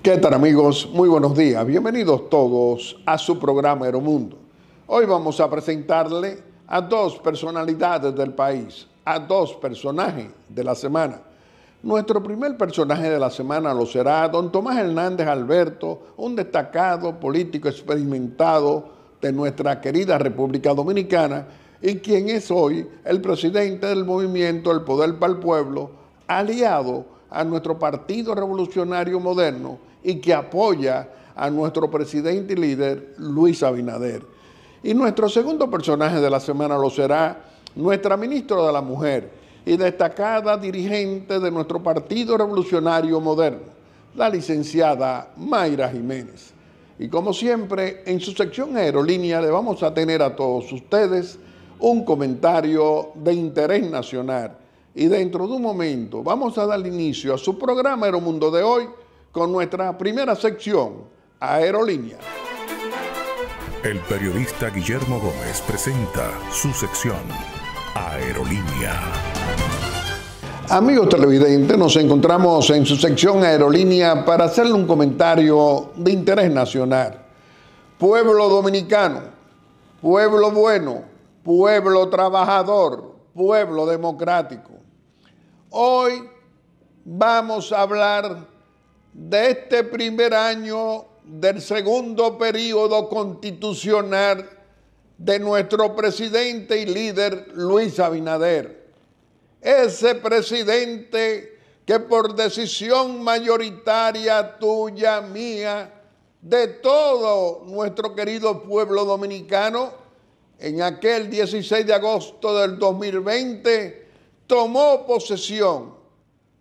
¿Qué tal, amigos? Muy buenos días. Bienvenidos todos a su programa Aeromundo. Hoy vamos a presentarle a dos personalidades del país, a dos personajes de la semana. Nuestro primer personaje de la semana lo será don Tomás Hernández Alberto, un destacado político experimentado de nuestra querida República Dominicana y quien es hoy el presidente del movimiento El Poder para el Pueblo, aliado a nuestro Partido Revolucionario Moderno y que apoya a nuestro presidente y líder Luis Abinader. Y nuestro segundo personaje de la semana lo será nuestra ministra de la Mujer y destacada dirigente de nuestro Partido Revolucionario Moderno, la licenciada Mayra Jiménez. Y como siempre, en su sección Aerolínea le vamos a tener a todos ustedes un comentario de interés nacional. Y dentro de un momento vamos a dar inicio a su programa Aeromundo de hoy con nuestra primera sección, Aerolínea. El periodista Guillermo Gómez presenta su sección Aerolínea. Amigos televidentes, nos encontramos en su sección Aerolínea para hacerle un comentario de interés nacional. Pueblo dominicano, pueblo bueno, pueblo trabajador, pueblo democrático. Hoy vamos a hablar de este primer año del segundo periodo constitucional de nuestro presidente y líder Luis Abinader. Ese presidente que por decisión mayoritaria tuya, mía, de todo nuestro querido pueblo dominicano, en aquel 16 de agosto del 2020, tomó posesión,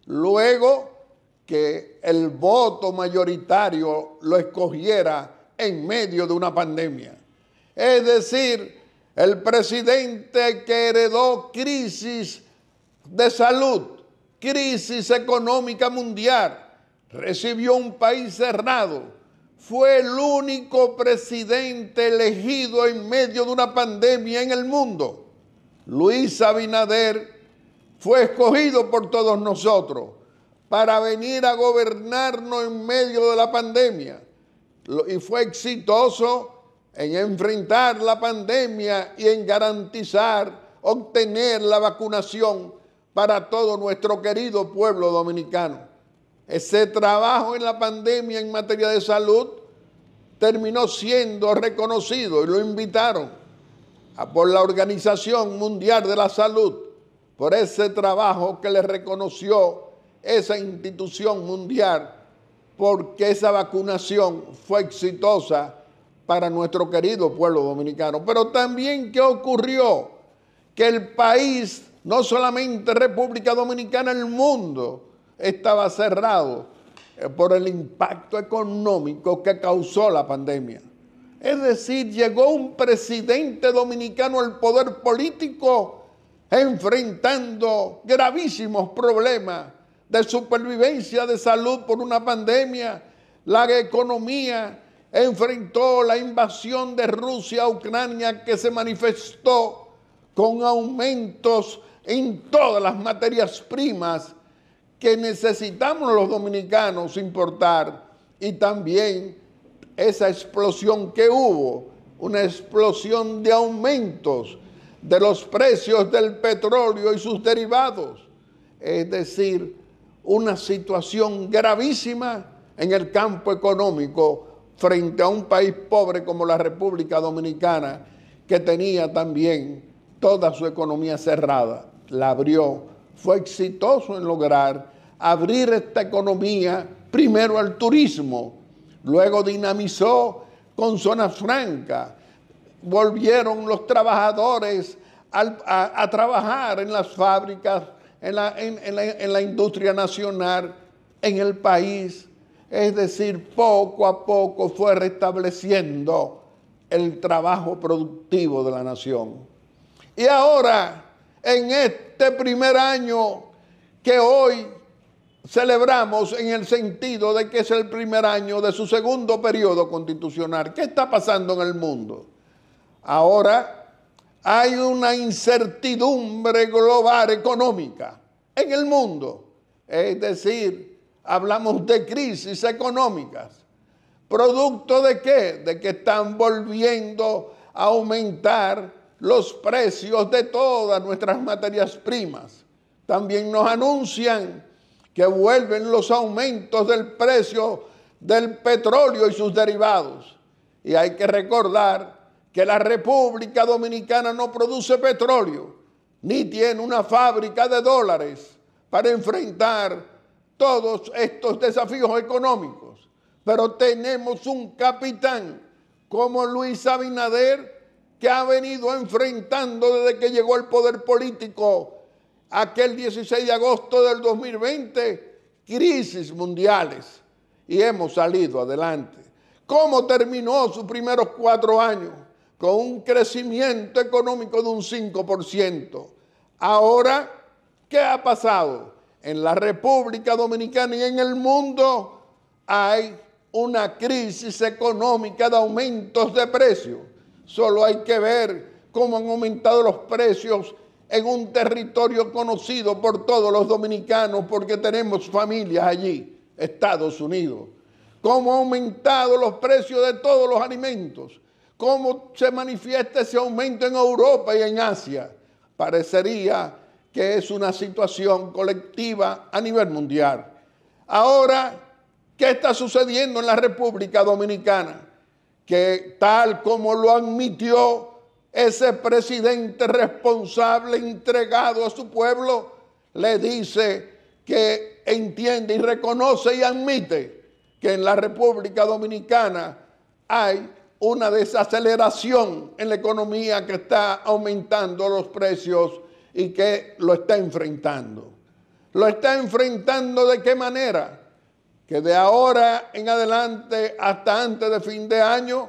luego que el voto mayoritario lo escogiera en medio de una pandemia. Es decir, el presidente que heredó crisis de salud, crisis económica mundial, recibió un país cerrado, fue el único presidente elegido en medio de una pandemia en el mundo. Luis Abinader fue escogido por todos nosotros para venir a gobernarnos en medio de la pandemia y fue exitoso en enfrentar la pandemia y en garantizar, obtener la vacunación para todo nuestro querido pueblo dominicano. Ese trabajo en la pandemia en materia de salud terminó siendo reconocido y lo invitaron por la Organización Mundial de la Salud por ese trabajo que le reconoció esa institución mundial, porque esa vacunación fue exitosa para nuestro querido pueblo dominicano. Pero también, ¿qué ocurrió? Que el país, no solamente República Dominicana, el mundo estaba cerrado por el impacto económico que causó la pandemia. Es decir, llegó un presidente dominicano al poder político enfrentando gravísimos problemas de supervivencia de salud por una pandemia. La economía enfrentó la invasión de Rusia a Ucrania, que se manifestó con aumentos en todas las materias primas que necesitamos los dominicanos importar, y también esa explosión que hubo, una explosión de aumentos de los precios del petróleo y sus derivados. Es decir, una situación gravísima en el campo económico frente a un país pobre como la República Dominicana, que tenía también toda su economía cerrada. La abrió, fue exitoso en lograr abrir esta economía, primero al turismo, luego dinamizó con zonas francas, volvieron los trabajadores a trabajar en las fábricas, en la industria nacional, en el país. Es decir, poco a poco fue restableciendo el trabajo productivo de la nación. Y ahora, en este primer año que hoy celebramos en el sentido de que es el primer año de su segundo periodo constitucional, ¿qué está pasando en el mundo? Ahora hay una incertidumbre global económica en el mundo. Es decir, hablamos de crisis económicas. ¿Producto de qué? De que están volviendo a aumentar los precios de todas nuestras materias primas. También nos anuncian que vuelven los aumentos del precio del petróleo y sus derivados. Y hay que recordar que la República Dominicana no produce petróleo, ni tiene una fábrica de dólares para enfrentar todos estos desafíos económicos. Pero tenemos un capitán como Luis Abinader que ha venido enfrentando desde que llegó al poder político aquel 16 de agosto del 2020 crisis mundiales y hemos salido adelante. ¿Cómo terminó sus primeros 4 años? Con un crecimiento económico de un 5%. Ahora, ¿qué ha pasado? En la República Dominicana y en el mundo hay una crisis económica de aumentos de precios. Solo hay que ver cómo han aumentado los precios en un territorio conocido por todos los dominicanos porque tenemos familias allí, Estados Unidos. Cómo han aumentado los precios de todos los alimentos. Cómo se manifiesta ese aumento en Europa y en Asia. Parecería que es una situación colectiva a nivel mundial. Ahora, ¿qué está sucediendo en la República Dominicana? Que tal como lo admitió ese presidente responsable entregado a su pueblo, le dice que entiende y reconoce y admite que en la República Dominicana hay una desaceleración en la economía que está aumentando los precios y que lo está enfrentando. ¿Lo está enfrentando de qué manera? Que de ahora en adelante hasta antes de fin de año,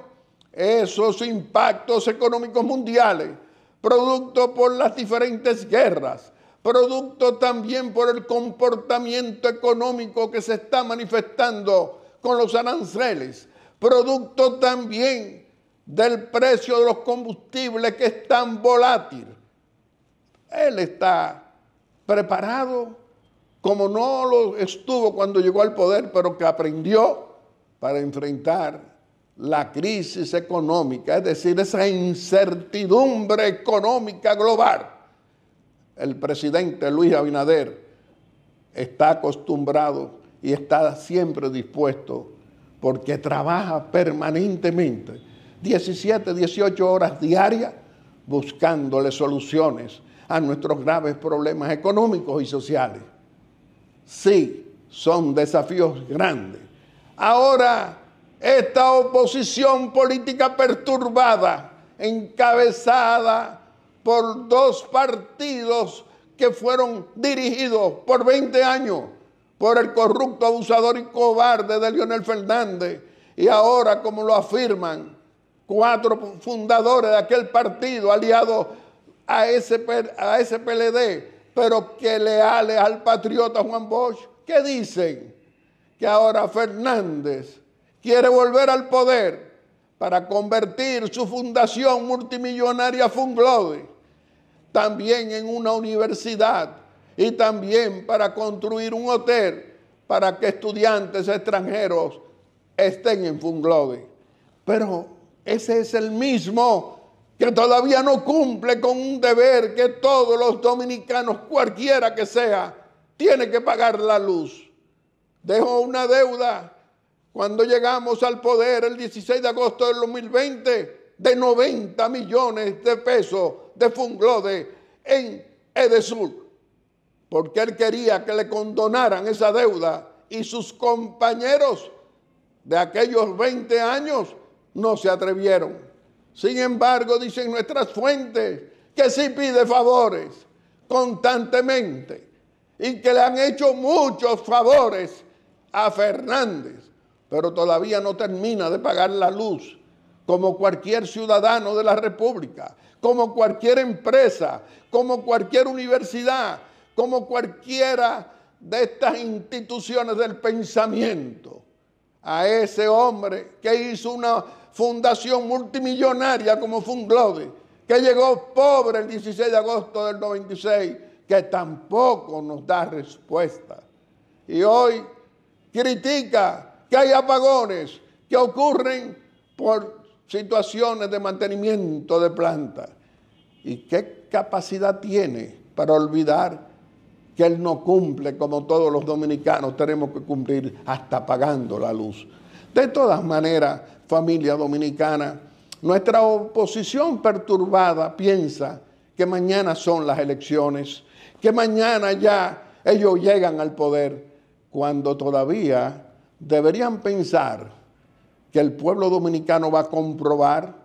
esos impactos económicos mundiales, producto por las diferentes guerras, producto también por el comportamiento económico que se está manifestando con los aranceles, producto también del precio de los combustibles que es tan volátil. Él está preparado como no lo estuvo cuando llegó al poder, pero que aprendió para enfrentar la crisis económica, es decir, esa incertidumbre económica global. El presidente Luis Abinader está acostumbrado y está siempre dispuesto porque trabaja permanentemente, 17, 18 horas diarias, buscándole soluciones a nuestros graves problemas económicos y sociales. Sí, son desafíos grandes. Ahora, esta oposición política perturbada, encabezada por 2 partidos que fueron dirigidos por 20 años por el corrupto, abusador y cobarde de Leonel Fernández, y ahora, como lo afirman 4 fundadores de aquel partido aliados a ese PLD, pero que leales al patriota Juan Bosch, ¿qué dicen? Que ahora Fernández quiere volver al poder para convertir su fundación multimillonaria Funglode también en una universidad y también para construir un hotel para que estudiantes extranjeros estén en Funglode. Pero ese es el mismo que todavía no cumple con un deber que todos los dominicanos, cualquiera que sea, tiene que pagar la luz. Dejó una deuda cuando llegamos al poder el 16 de agosto del 2020 de 90 millones de pesos de Funglode en Edesur, porque él quería que le condonaran esa deuda y sus compañeros de aquellos 20 años no se atrevieron. Sin embargo, dicen nuestras fuentes que sí pide favores constantemente y que le han hecho muchos favores a Fernández, pero todavía no termina de pagar la luz, como cualquier ciudadano de la República, como cualquier empresa, como cualquier universidad, como cualquiera de estas instituciones del pensamiento. A ese hombre que hizo una fundación multimillonaria como Funglode, que llegó pobre el 16 de agosto del 96, que tampoco nos da respuesta. Y hoy critica que hay apagones que ocurren por situaciones de mantenimiento de plantas. ¿Y qué capacidad tiene para olvidar que él no cumple como todos los dominicanos tenemos que cumplir hasta pagando la luz? De todas maneras, familia dominicana, nuestra oposición perturbada piensa que mañana son las elecciones, que mañana ya ellos llegan al poder, cuando todavía deberían pensar que el pueblo dominicano va a comprobar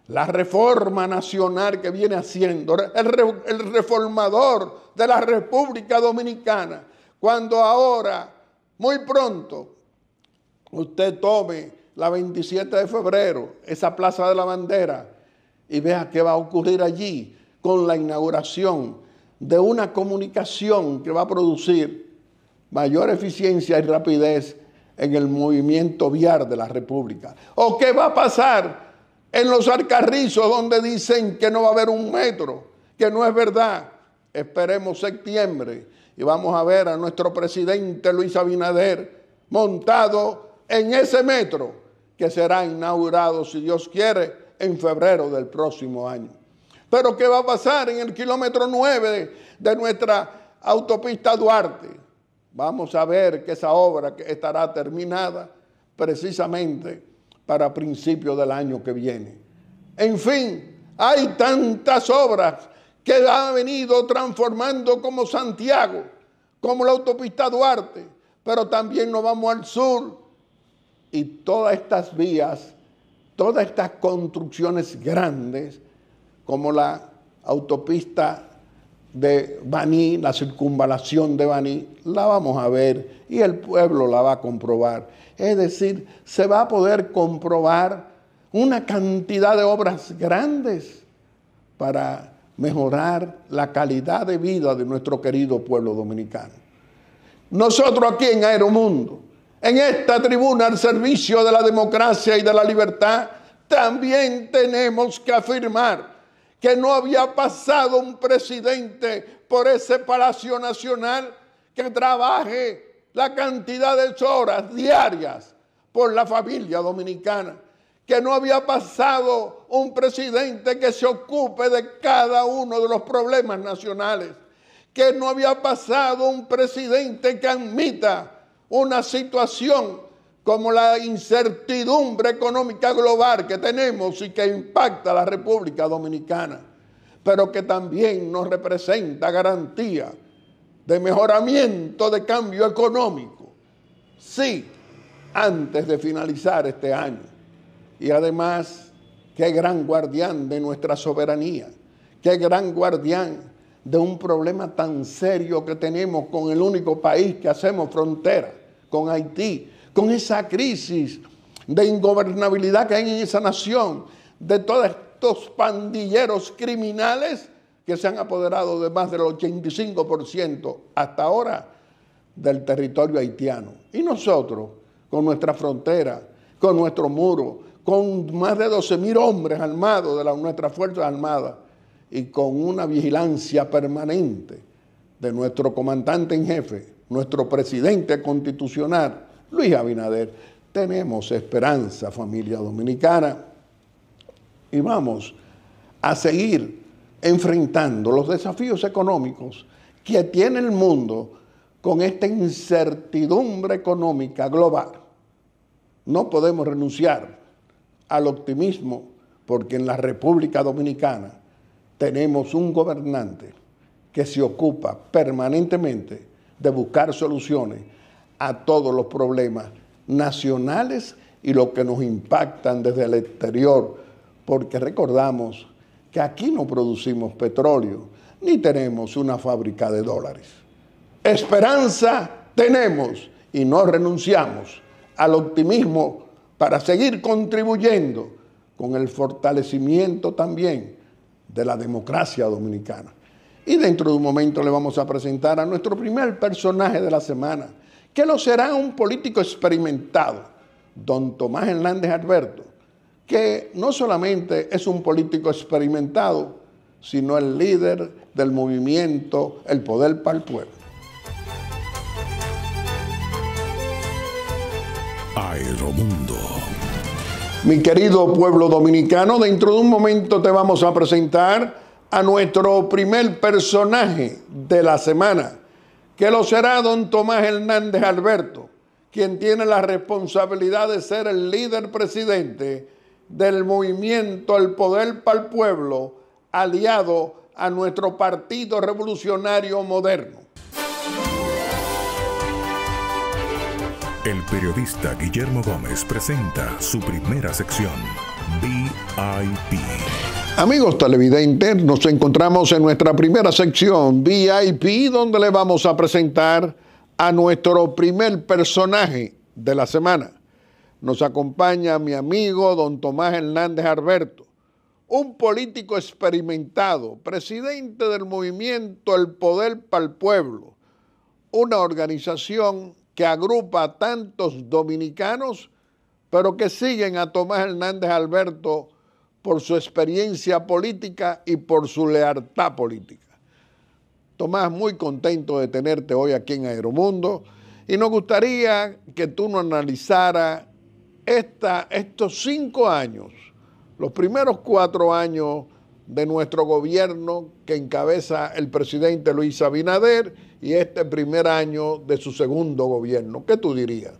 la reforma nacional que viene haciendo, el reformador de la República Dominicana, cuando ahora, muy pronto, usted tome la 27 de febrero, esa Plaza de la Bandera, y vea qué va a ocurrir allí con la inauguración de una comunicación que va a producir mayor eficiencia y rapidez en el movimiento vial de la República. ¿O qué va a pasar en los Alcarrizos, donde dicen que no va a haber un metro, que no es verdad? Esperemos septiembre y vamos a ver a nuestro presidente Luis Abinader montado en ese metro que será inaugurado, si Dios quiere, en febrero del próximo año. Pero ¿qué va a pasar en el kilómetro 9 de nuestra autopista Duarte? Vamos a ver que esa obra estará terminada precisamente para principios del año que viene. En fin, hay tantas obras que han venido transformando como Santiago, como la autopista Duarte, pero también nos vamos al sur y todas estas vías, todas estas construcciones grandes, como la autopista de Baní, la circunvalación de Baní, la vamos a ver y el pueblo la va a comprobar. Es decir, se va a poder comprobar una cantidad de obras grandes para mejorar la calidad de vida de nuestro querido pueblo dominicano. Nosotros aquí en Aeromundo, en esta tribuna al servicio de la democracia y de la libertad, también tenemos que afirmar que no había pasado un presidente por ese Palacio Nacional que trabaje la cantidad de horas diarias por la familia dominicana, que no había pasado un presidente que se ocupe de cada uno de los problemas nacionales, que no había pasado un presidente que admita una situación como la incertidumbre económica global que tenemos y que impacta a la República Dominicana, pero que también nos representa garantía de mejoramiento, de cambio económico. Sí, antes de finalizar este año. Y además, qué gran guardián de nuestra soberanía, qué gran guardián de un problema tan serio que tenemos con el único país que hacemos frontera, con Haití, con esa crisis de ingobernabilidad que hay en esa nación, de todos estos pandilleros criminales que se han apoderado de más del 85% hasta ahora del territorio haitiano. Y nosotros, con nuestra frontera, con nuestro muro, con más de 12.000 hombres armados de nuestras Fuerzas Armadas y con una vigilancia permanente de nuestro comandante en jefe, nuestro presidente constitucional, Luis Abinader, tenemos esperanza, familia dominicana, y vamos a seguir enfrentando los desafíos económicos que tiene el mundo con esta incertidumbre económica global. No podemos renunciar al optimismo porque en la República Dominicana tenemos un gobernante que se ocupa permanentemente de buscar soluciones a todos los problemas nacionales y los que nos impactan desde el exterior, porque recordamos que aquí no producimos petróleo, ni tenemos una fábrica de dólares. Esperanza tenemos y no renunciamos al optimismo para seguir contribuyendo con el fortalecimiento también de la democracia dominicana. Y dentro de un momento le vamos a presentar a nuestro primer personaje de la semana, que lo será un político experimentado, don Tomás Hernández Alberto, que no solamente es un político experimentado, sino el líder del movimiento El Poder para el Pueblo. Aeromundo. Mi querido pueblo dominicano, dentro de un momento te vamos a presentar a nuestro primer personaje de la semana, que lo será don Tomás Hernández Alberto, quien tiene la responsabilidad de ser el líder presidente del movimiento El Poder para el Pueblo, aliado a nuestro Partido Revolucionario Moderno. El periodista Guillermo Gómez presenta su primera sección, VIP. Amigos televidentes, nos encontramos en nuestra primera sección, VIP, donde le vamos a presentar a nuestro primer personaje de la semana. Nos acompaña mi amigo don Tomás Hernández Alberto, un político experimentado, presidente del movimiento El Poder para el Pueblo, una organización que agrupa a tantos dominicanos, pero que siguen a Tomás Hernández Alberto por su experiencia política y por su lealtad política. Tomás, muy contento de tenerte hoy aquí en Aeromundo y nos gustaría que tú nos analizaras estos 5 años, los primeros 4 años de nuestro gobierno que encabeza el presidente Luis Abinader y este primer año de su segundo gobierno. ¿Qué tú dirías?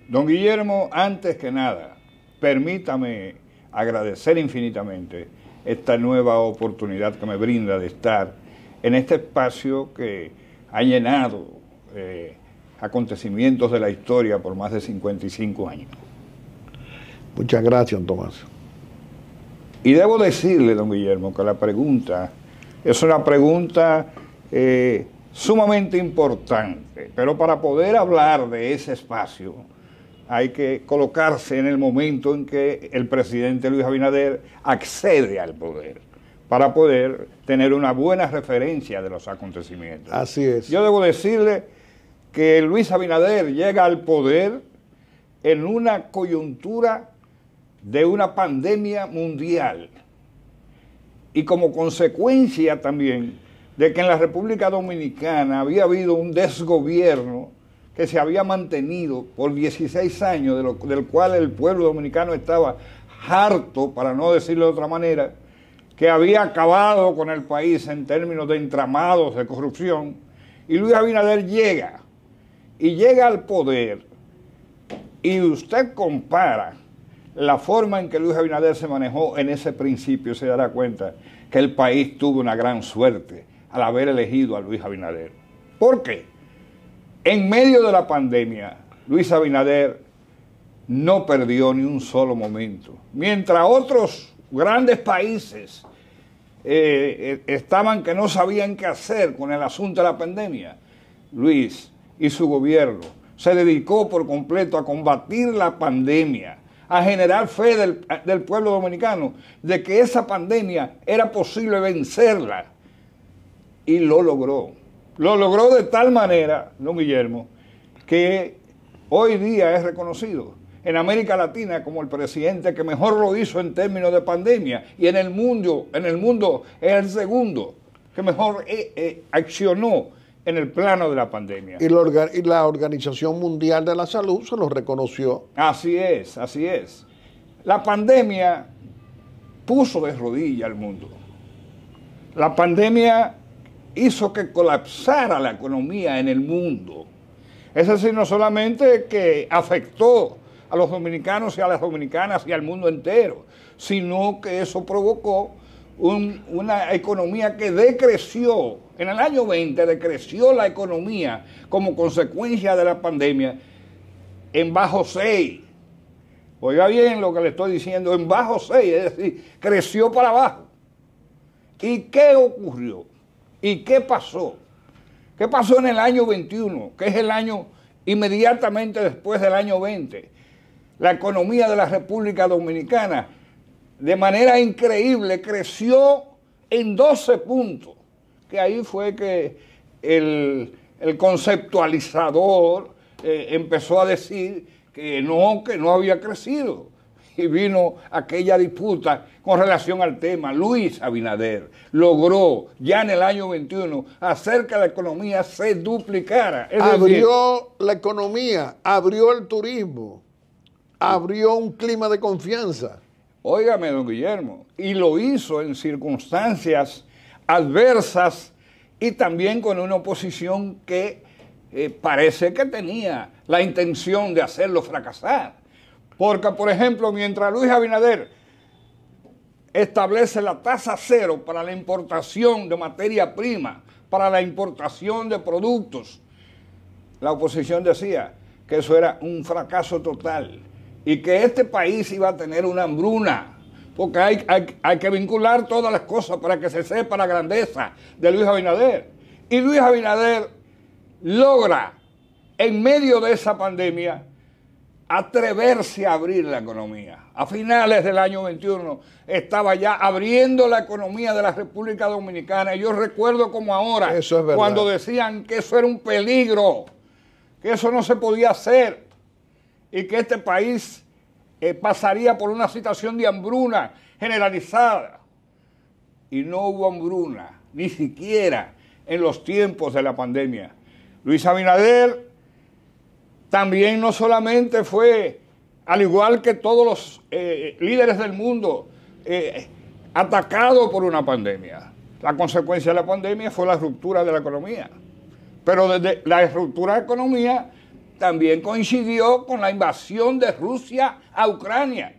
Don Guillermo, antes que nada, permítame agradecer infinitamente esta nueva oportunidad que me brinda de estar en este espacio que ha llenado acontecimientos de la historia por más de 55 años. Muchas gracias, Tomás. Y debo decirle, don Guillermo, que la pregunta es una pregunta sumamente importante, pero para poder hablar de ese espacio hay que colocarse en el momento en que el presidente Luis Abinader accede al poder, para poder tener una buena referencia de los acontecimientos. Así es. Yo debo decirle que Luis Abinader llega al poder en una coyuntura de una pandemia mundial y como consecuencia también de que en la República Dominicana había habido un desgobierno que se había mantenido por 16 años, del cual el pueblo dominicano estaba harto, para no decirlo de otra manera, que había acabado con el país en términos de entramados de corrupción, y Luis Abinader llega al poder, y usted compara la forma en que Luis Abinader se manejó en ese principio, se dará cuenta que el país tuvo una gran suerte al haber elegido a Luis Abinader. ¿Por qué? En medio de la pandemia, Luis Abinader no perdió ni un solo momento. Mientras otros grandes países estaban que no sabían qué hacer con el asunto de la pandemia, Luis y su gobierno se dedicó por completo a combatir la pandemia, a generar fe del pueblo dominicano de que esa pandemia era posible vencerla, y lo logró. Lo logró de tal manera, don Guillermo, que hoy día es reconocido en América Latina como el presidente que mejor lo hizo en términos de pandemia, y en el mundo es el segundo que mejor accionó en el plano de la pandemia. Y la Organización Mundial de la Salud se lo reconoció. Así es, así es. La pandemia puso de rodillas al mundo. La pandemia hizo que colapsara la economía en el mundo. Es decir, no solamente que afectó a los dominicanos y a las dominicanas y al mundo entero, sino que eso provocó una economía que decreció. En el año 20 decreció la economía como consecuencia de la pandemia en bajo 6. Oiga bien lo que le estoy diciendo, en bajo 6, es decir, creció para abajo. ¿Y qué ocurrió? ¿Y qué pasó? ¿Qué pasó en el año 21, que es el año inmediatamente después del año 20? La economía de la República Dominicana, de manera increíble, creció en 12 puntos. Que ahí fue que el conceptualizador empezó a decir que no había crecido. Y vino aquella disputa con relación al tema. Luis Abinader logró ya en el año 21 hacer que la economía se duplicara. Abrió la economía, abrió el turismo. abrió un clima de confianza. Óigame, don Guillermo, y lo hizo en circunstancias adversas y también con una oposición que parece que tenía la intención de hacerlo fracasar. Porque, por ejemplo, mientras Luis Abinader establece la tasa cero para la importación de materia prima, para la importación de productos, la oposición decía que eso era un fracaso total y que este país iba a tener una hambruna, porque hay que vincular todas las cosas para que se sepa la grandeza de Luis Abinader. Y Luis Abinader logra, en medio de esa pandemia, atreverse a abrir la economía. A finales del año 21 estaba ya abriendo la economía de la República Dominicana. Y yo recuerdo como ahora, eso es verdad, cuando decían que eso era un peligro, que eso no se podía hacer y que este país pasaría por una situación de hambruna generalizada. Y no hubo hambruna, ni siquiera en los tiempos de la pandemia. Luis Abinader también no solamente fue, al igual que todos los líderes del mundo, atacado por una pandemia. La consecuencia de la pandemia fue la ruptura de la economía. Pero desde la ruptura de la economía también coincidió con la invasión de Rusia a Ucrania.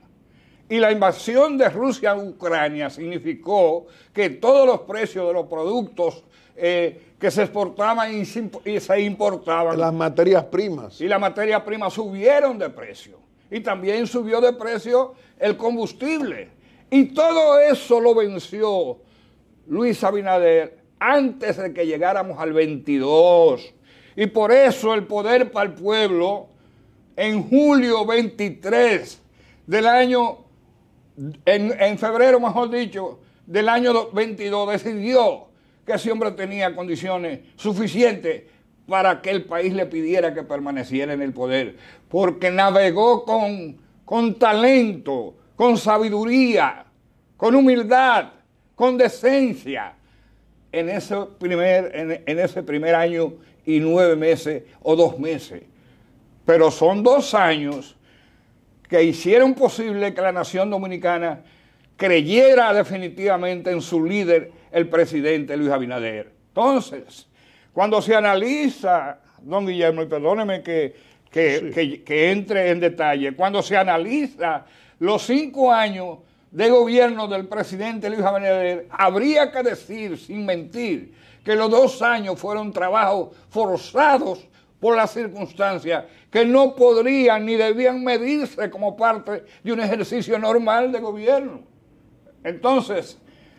Y la invasión de Rusia a Ucrania significó que todos los precios de los productos que se exportaban y se importaban, las materias primas, y las materias primas subieron de precio. Y también subió de precio el combustible. Y todo eso lo venció Luis Abinader antes de que llegáramos al 22. Y por eso el poder para el pueblo, en julio 23 del año, en febrero mejor dicho, del año 22, decidió que ese hombre tenía condiciones suficientes para que el país le pidiera que permaneciera en el poder, porque navegó con talento, con sabiduría, con humildad, con decencia en ese primer año y 9 meses o 2 meses. Pero son 2 años que hicieron posible que la nación dominicana creyera definitivamente en su líder, el presidente Luis Abinader. Entonces, cuando se analiza, don Guillermo, y perdóneme que entre en detalle, cuando se analiza los 5 años de gobierno del presidente Luis Abinader, habría que decir, sin mentir, que los 2 años fueron trabajos forzados por las circunstancias que no podrían ni debían medirse como parte de un ejercicio normal de gobierno. Entonces,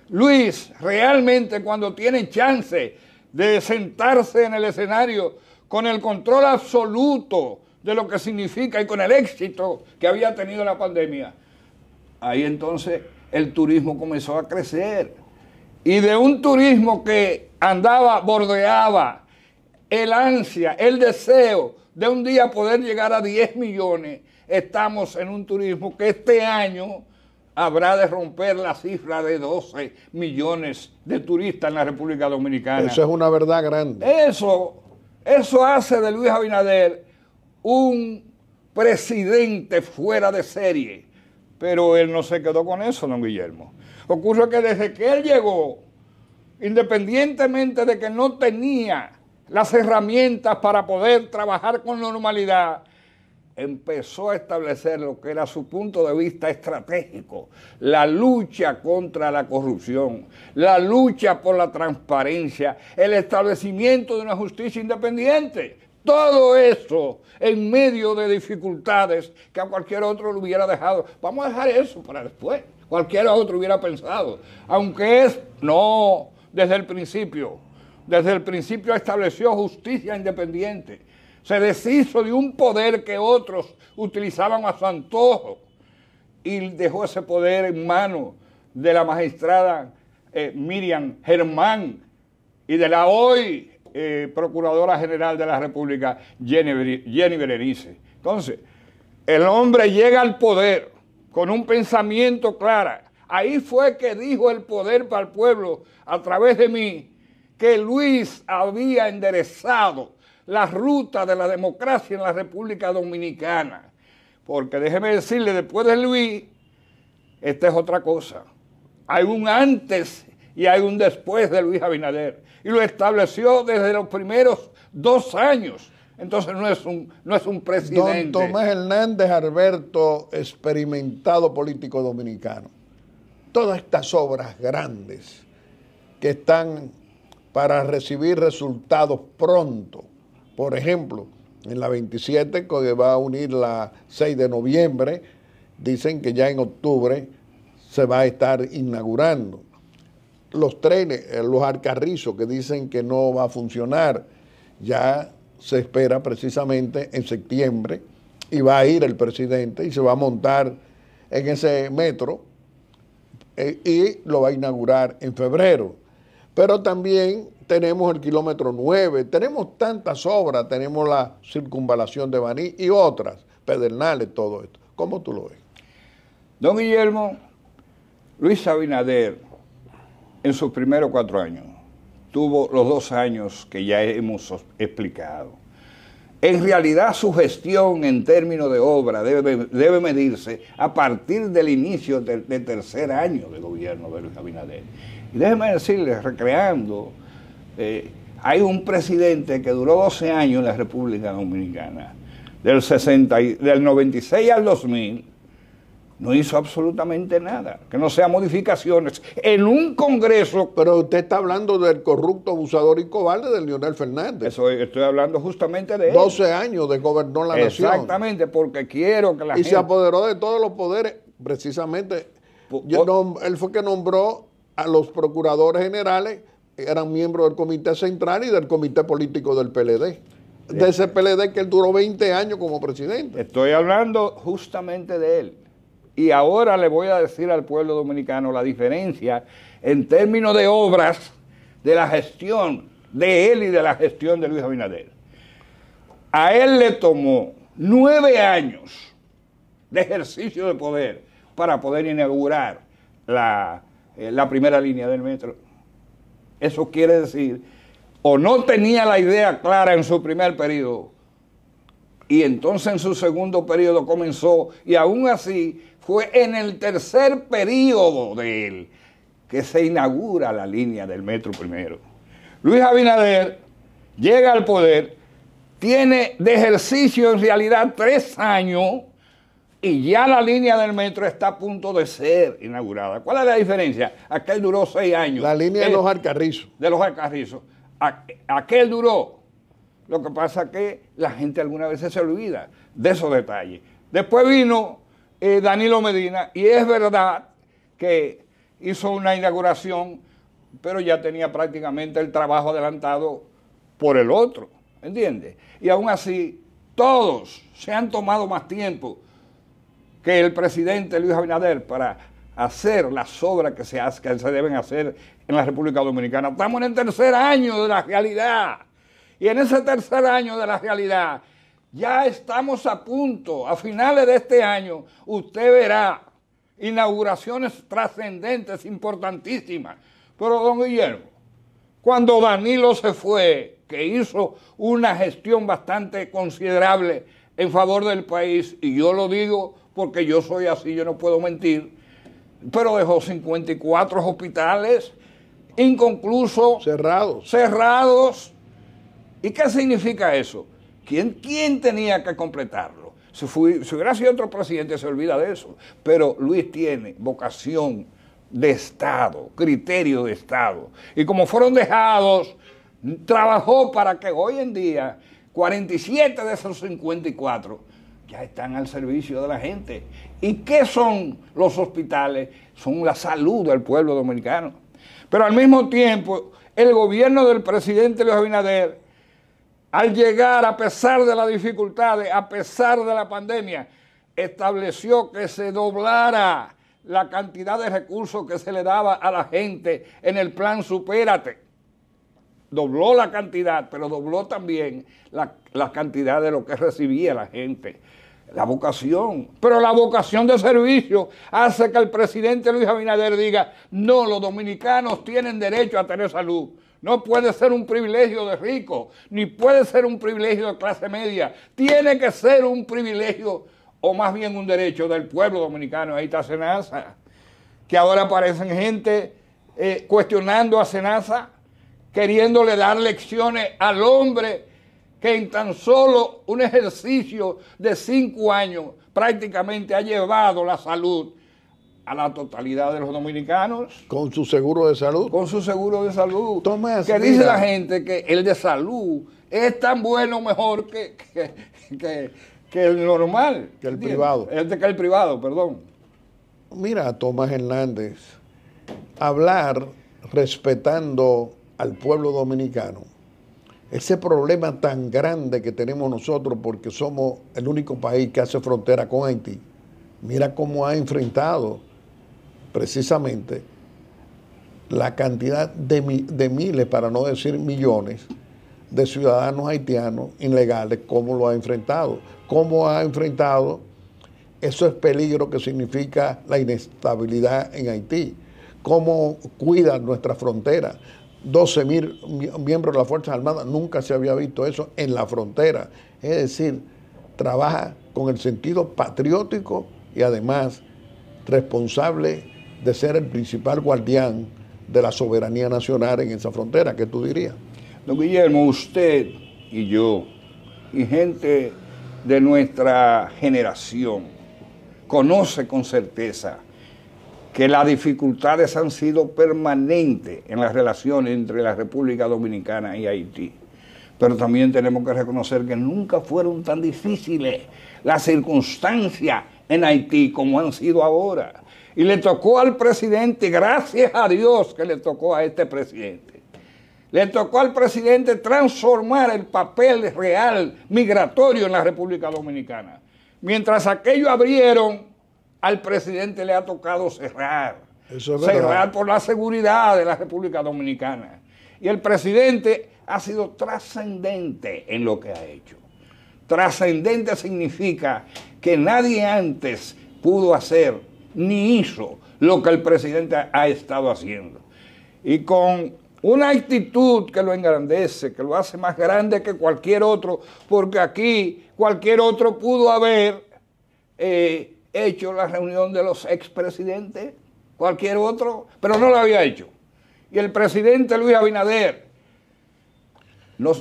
Luis realmente, cuando tiene chance de sentarse en el escenario con el control absoluto de lo que significa y con el éxito que había tenido la pandemia, ahí entonces el turismo comenzó a crecer. Y de un turismo que bordeaba el ansia, el deseo de un día poder llegar a 10 millones, estamos en un turismo que este año habrá de romper la cifra de 12 millones de turistas en la República Dominicana. Eso es una verdad grande. Eso hace de Luis Abinader un presidente fuera de serie. Pero él no se quedó con eso, don Guillermo. Ocurre que desde que él llegó, independientemente de que no tenía las herramientas para poder trabajar con normalidad, empezó a establecer lo que era su punto de vista estratégico: la lucha contra la corrupción, la lucha por la transparencia, el establecimiento de una justicia independiente. Todo eso en medio de dificultades que a cualquier otro lo hubiera dejado. Vamos a dejar eso para después. Cualquier otro hubiera pensado. Aunque no, desde el principio estableció justicia independiente. Se deshizo de un poder que otros utilizaban a su antojo y dejó ese poder en manos de la magistrada Miriam Germán y de la hoy Procuradora General de la República, Jenny Berenice. Entonces, el hombre llega al poder con un pensamiento claro. Ahí fue que dijo el poder para el pueblo, a través de mí, que Luis había enderezado la ruta de la democracia en la República Dominicana. Porque déjeme decirle, después de Luis, esta es otra cosa. Hay un antes y hay un después de Luis Abinader. Y lo estableció desde los primeros 2 años. Entonces no es un presidente. Don Tomás Hernández Alberto, experimentado político dominicano. Todas estas obras grandes que están para recibir resultados pronto. Por ejemplo, en la 27, que va a unir la 6 de noviembre, dicen que ya en octubre se va a estar inaugurando. Los trenes, los Alcarrizos, que dicen que no va a funcionar, ya se espera precisamente en septiembre y va a ir el presidente y se va a montar en ese metro y lo va a inaugurar en febrero. Pero también tenemos el kilómetro 9, tenemos tantas obras, tenemos la circunvalación de Baní y otras, Pedernales, todo esto. ¿Cómo tú lo ves? Don Guillermo, Luis Abinader, en sus primeros 4 años, tuvo los 2 años que ya hemos explicado. En realidad su gestión en términos de obra debe medirse a partir del inicio del tercer año de gobierno de Luis Abinader. Y déjeme decirles, recreando, hay un presidente que duró 12 años en la República Dominicana, del 96 al 2000, no hizo absolutamente nada, que no sea modificaciones en un Congreso. Pero usted está hablando del corrupto, abusador y cobarde de Leonel Fernández. Eso estoy hablando justamente de él. 12 años de gobernó la nación. Exactamente, porque quiero que la gente... Y se apoderó de todos los poderes, precisamente. Él fue que nombró a los procuradores generales, eran miembros del Comité Central y del Comité Político del PLD. De ese PLD que él duró 20 años como presidente. Estoy hablando justamente de él. Y ahora le voy a decir al pueblo dominicano la diferencia en términos de obras de la gestión de él y de la gestión de Luis Abinader. A él le tomó 9 años de ejercicio de poder para poder inaugurar la primera línea del metro. Eso quiere decir, o no tenía la idea clara en su primer periodo, y entonces en su segundo periodo comenzó, y aún así fue en el tercer periodo de él que se inaugura la línea del metro primero. Luis Abinader llega al poder, tiene de ejercicio en realidad 3 años y ya la línea del metro está a punto de ser inaugurada. ¿Cuál es la diferencia? Aquel duró 6 años. La línea de los Alcarrizos. De los Alcarrizos. Aquel duró. Lo que pasa es que la gente algunas veces se olvida de esos detalles. Después vino Danilo Medina, y es verdad que hizo una inauguración, pero ya tenía prácticamente el trabajo adelantado por el otro, ¿entiendes? Y aún así, todos se han tomado más tiempo que el presidente Luis Abinader para hacer las obras que se deben hacer en la República Dominicana. Estamos en el tercer año de la realidad. Y en ese tercer año de la realidad, ya estamos a punto, a finales de este año, usted verá inauguraciones trascendentes, importantísimas. Pero, don Guillermo, cuando Danilo se fue, que hizo una gestión bastante considerable en favor del país, y yo lo digo porque yo soy así, yo no puedo mentir, pero dejó 54 hospitales inconclusos, cerrados. ¿Y qué significa eso? ¿Quién tenía que completarlo? Si hubiera sido otro presidente se olvida de eso, pero Luis tiene vocación de Estado, criterio de Estado, y como fueron dejados, trabajó para que hoy en día 47 de esos 54 ya están al servicio de la gente. ¿Y qué son los hospitales? Son la salud del pueblo dominicano. Pero al mismo tiempo, el gobierno del presidente Luis Abinader, al llegar, a pesar de las dificultades, a pesar de la pandemia, estableció que se doblara la cantidad de recursos que se le daba a la gente en el plan Supérate. Dobló la cantidad, pero dobló también la cantidad de lo que recibía la gente. La vocación, pero la vocación de servicio hace que el presidente Luis Abinader diga, no, los dominicanos tienen derecho a tener salud. No puede ser un privilegio de rico, ni puede ser un privilegio de clase media. Tiene que ser un privilegio o más bien un derecho del pueblo dominicano. Ahí está Senasa, que ahora aparecen gente cuestionando a Senasa, queriéndole dar lecciones al hombre que en tan solo un ejercicio de 5 años prácticamente ha llevado la salud a la totalidad de los dominicanos. Con su seguro de salud. Con su seguro de salud. Tomás, que mira, dice la gente que el de salud es tan bueno, mejor que el normal. Que el privado. Que el privado, perdón. Mira, Tomás Hernández, hablar respetando al pueblo dominicano, ese problema tan grande que tenemos nosotros porque somos el único país que hace frontera con Haití, mira cómo ha enfrentado precisamente la cantidad de miles, para no decir millones, de ciudadanos haitianos ilegales, cómo lo ha enfrentado, cómo ha enfrentado esos peligros que significa la inestabilidad en Haití, cómo cuida nuestra frontera. 12,000 miembros de las Fuerzas Armadas, nunca se había visto eso en la frontera. Es decir, trabaja con el sentido patriótico y además responsable de ser el principal guardián de la soberanía nacional en esa frontera. ¿Qué tú dirías? Don Guillermo, usted y yo, y gente de nuestra generación, conoce con certeza que las dificultades han sido permanentes en las relaciones entre la República Dominicana y Haití. Pero también tenemos que reconocer que nunca fueron tan difíciles las circunstancias en Haití como han sido ahora. Y le tocó al presidente, gracias a Dios que le tocó a este presidente, le tocó al presidente transformar el papel real migratorio en la República Dominicana. Mientras aquello abrieron, al presidente le ha tocado cerrar. Eso es verdad. Cerrar por la seguridad de la República Dominicana. Y el presidente ha sido trascendente en lo que ha hecho. Trascendente significa que nadie antes pudo hacer ni hizo lo que el presidente ha estado haciendo. Y con una actitud que lo engrandece, que lo hace más grande que cualquier otro, porque aquí cualquier otro pudo haber hecho la reunión de los expresidentes, cualquier otro, pero no lo había hecho. Y el presidente Luis Abinader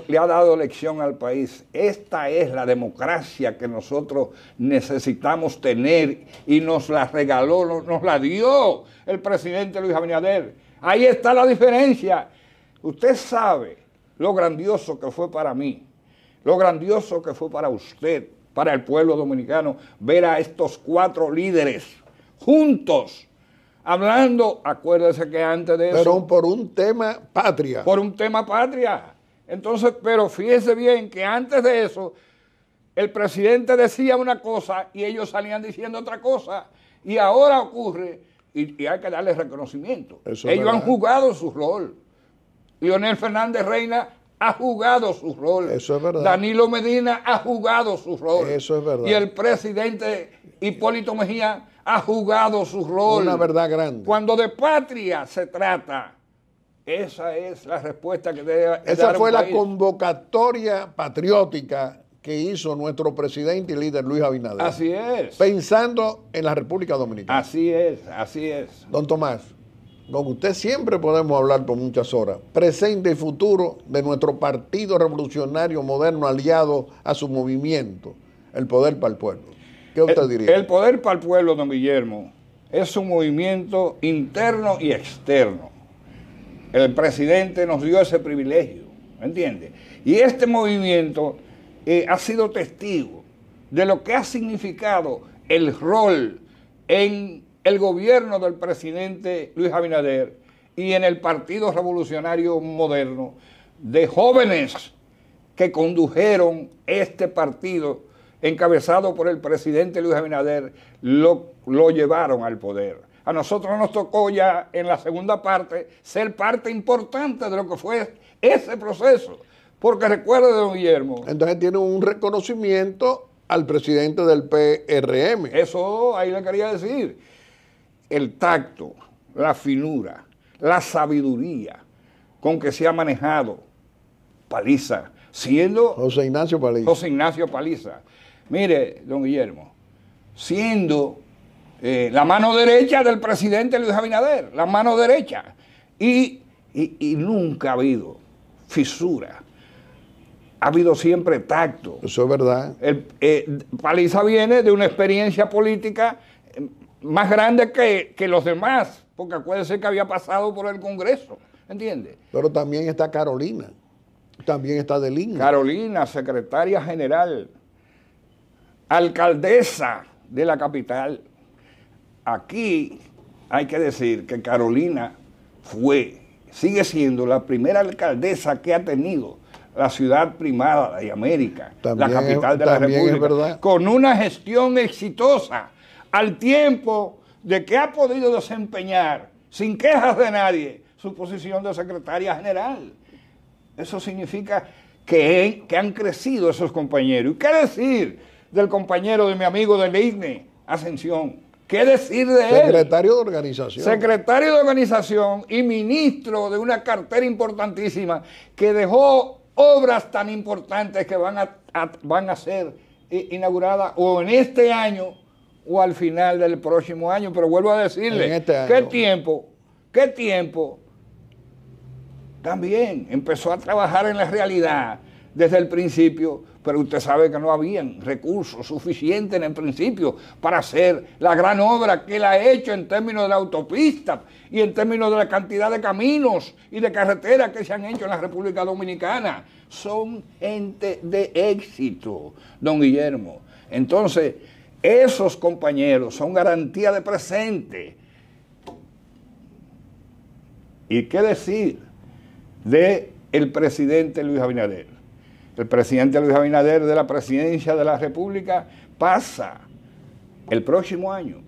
le ha dado lección al país. Esta es la democracia que nosotros necesitamos tener y nos la regaló, nos la dio el presidente Luis Abinader. Ahí está la diferencia. Usted sabe lo grandioso que fue para mí, lo grandioso que fue para usted, para el pueblo dominicano, ver a estos 4 líderes juntos, hablando, acuérdese que antes de eso... Pero por un tema patria. Por un tema patria. Entonces, pero fíjese bien que antes de eso, el presidente decía una cosa y ellos salían diciendo otra cosa. Y ahora ocurre, y hay que darle reconocimiento. Ellos han jugado su rol. Leonel Fernández Reina ha jugado su rol. Eso es verdad. Danilo Medina ha jugado su rol. Eso es verdad. Y el presidente Hipólito Mejía ha jugado su rol. Una verdad grande. Cuando de patria se trata, esa es la respuesta que debe dar Esa fue la país. convocatoria patriótica que hizo nuestro presidente y líder Luis Abinader. Así es. Pensando en la República Dominicana. Así es, así es. Don Tomás, con usted siempre podemos hablar por muchas horas. Presente y futuro de nuestro Partido Revolucionario Moderno aliado a su movimiento, el Poder para el Pueblo. ¿Qué usted diría? El Poder para el Pueblo, don Guillermo, es un movimiento interno y externo. El presidente nos dio ese privilegio, ¿me entiende? Y este movimiento ha sido testigo de lo que ha significado el rol en el gobierno del presidente Luis Abinader y en el Partido Revolucionario Moderno, de jóvenes que condujeron este partido encabezado por el presidente Luis Abinader, lo llevaron al poder. A nosotros nos tocó ya en la segunda parte ser parte importante de lo que fue ese proceso. Porque recuerde, don Guillermo. Entonces tiene un reconocimiento al presidente del PRM. Eso ahí le quería decir. El tacto, la finura, la sabiduría con que se ha manejado Paliza, siendo José Ignacio Paliza. José Ignacio Paliza. Mire, don Guillermo, siendo la mano derecha del presidente Luis Abinader, la mano derecha. Y nunca ha habido fisura. Ha habido siempre tacto. Eso es verdad. Paliza viene de una experiencia política más grande que los demás, porque acuérdense que había pasado por el Congreso, ¿entiendes? Pero también está Carolina, también está Delín. Carolina, secretaria general, alcaldesa de la capital. Aquí hay que decir que Carolina sigue siendo la primera alcaldesa que ha tenido la ciudad primada de América, también la capital de la República, con una gestión exitosa, al tiempo de que ha podido desempeñar, sin quejas de nadie, su posición de secretaria general. Eso significa que han crecido esos compañeros. ¿Y qué decir del compañero de mi amigo del IGNE, Ascensión? ¿Qué decir de él? Secretario de organización. Secretario de organización y ministro de una cartera importantísima que dejó obras tan importantes que van a ser inauguradas o en este año o al final del próximo año. Pero vuelvo a decirle, ¿qué tiempo? También empezó a trabajar en la realidad desde el principio, pero usted sabe que no habían recursos suficientes en el principio para hacer la gran obra que él ha hecho en términos de la autopista y en términos de la cantidad de caminos y de carreteras que se han hecho en la República Dominicana. Son gente de éxito, don Guillermo. Entonces, esos compañeros son garantía de presente. ¿Y qué decir del presidente Luis Abinader? El presidente Luis Abinader de la presidencia de la República pasa el próximo año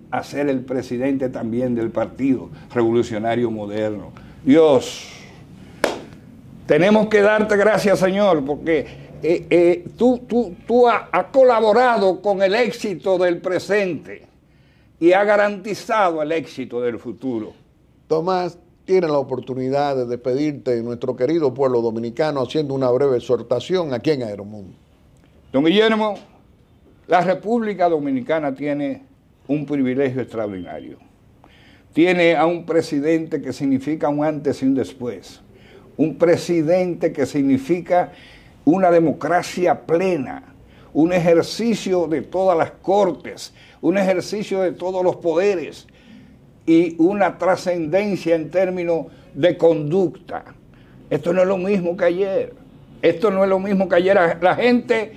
a ser el presidente también del Partido Revolucionario Moderno. Dios, tenemos que darte gracias, Señor, porque tú has colaborado con el éxito del presente y has garantizado el éxito del futuro. Tomás, tiene la oportunidad de despedirte de nuestro querido pueblo dominicano haciendo una breve exhortación aquí en Aeromundo. Don Guillermo, la República Dominicana tiene un privilegio extraordinario. Tiene a un presidente que significa un antes y un después. Un presidente que significa una democracia plena, un ejercicio de todas las cortes, un ejercicio de todos los poderes, y una trascendencia en términos de conducta. Esto no es lo mismo que ayer. La gente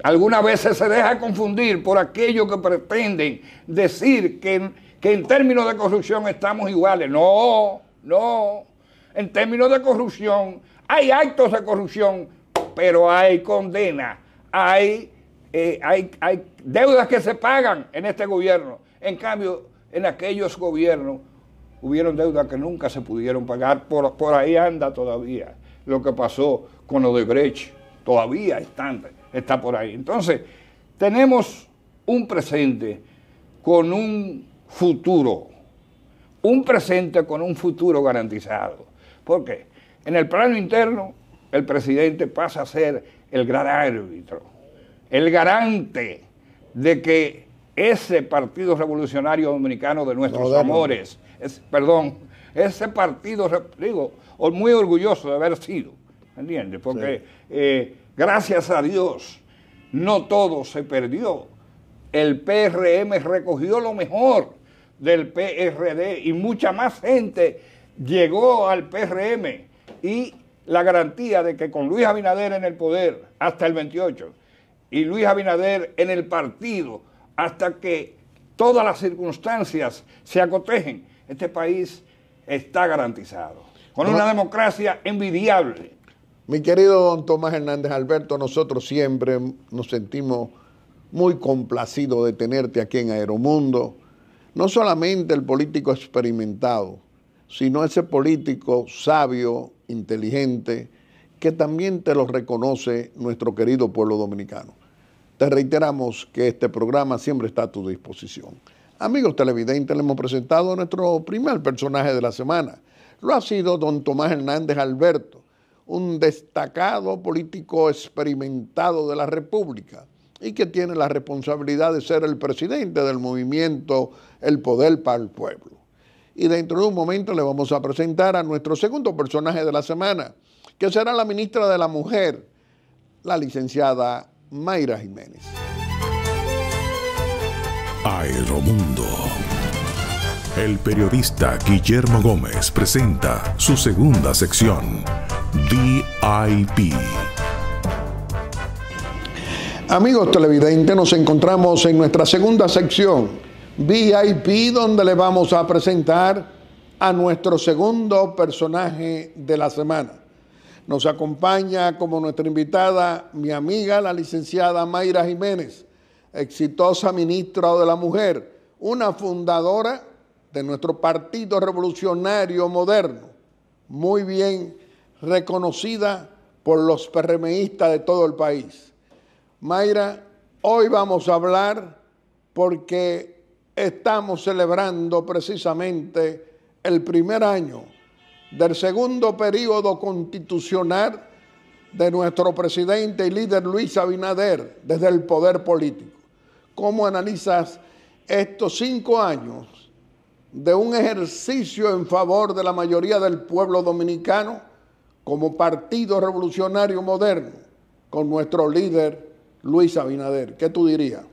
algunas veces se deja confundir por aquello que pretenden decir que en términos de corrupción estamos iguales. No. En términos de corrupción hay actos de corrupción, pero hay condena, hay deudas que se pagan en este gobierno. En cambio, en aquellos gobiernos hubieron deudas que nunca se pudieron pagar, por ahí anda todavía. Lo que pasó con Odebrecht todavía está por ahí. Entonces, tenemos un presente con un futuro, garantizado. ¿Por qué? En el plano interno, el presidente pasa a ser el gran árbitro, el garante de que ese Partido Revolucionario Dominicano de nuestros amores, ese partido, muy orgulloso de haber sido, ¿entiendes? Porque gracias a Dios, no todo se perdió. El PRM recogió lo mejor del PRD y mucha más gente llegó al PRM, y la garantía de que con Luis Abinader en el poder hasta el 28 y Luis Abinader en el partido hasta que todas las circunstancias se acotejen, este país está garantizado, con una democracia envidiable. Mi querido don Tomás Hernández Alberto, nosotros siempre nos sentimos muy complacidos de tenerte aquí en Aeromundo. No solamente el político experimentado, sino ese político sabio, inteligente, que también te lo reconoce nuestro querido pueblo dominicano. Te reiteramos que este programa siempre está a tu disposición. Amigos televidentes, le hemos presentado a nuestro primer personaje de la semana. Lo ha sido don Tomás Hernández Alberto, un destacado político experimentado de la República, y que tiene la responsabilidad de ser el presidente del movimiento El Poder para el Pueblo. Y dentro de un momento le vamos a presentar a nuestro segundo personaje de la semana, que será la ministra de la Mujer, la licenciada Mayra Jiménez. Aeromundo. El periodista Guillermo Gómez presenta su segunda sección, VIP. Amigos televidentes, nos encontramos en nuestra segunda sección, VIP, donde le vamos a presentar a nuestro segundo personaje de la semana. Nos acompaña como nuestra invitada mi amiga, la licenciada Mayra Jiménez, exitosa ministra de la Mujer, una fundadora de nuestro Partido Revolucionario Moderno, muy bien reconocida por los PRMistas de todo el país. Mayra, hoy vamos a hablar porque estamos celebrando precisamente el primer año del segundo periodo constitucional de nuestro presidente y líder Luis Abinader desde el poder político. ¿Cómo analizas estos 5 años de un ejercicio en favor de la mayoría del pueblo dominicano como Partido Revolucionario Moderno con nuestro líder Luis Abinader? ¿Qué tú dirías?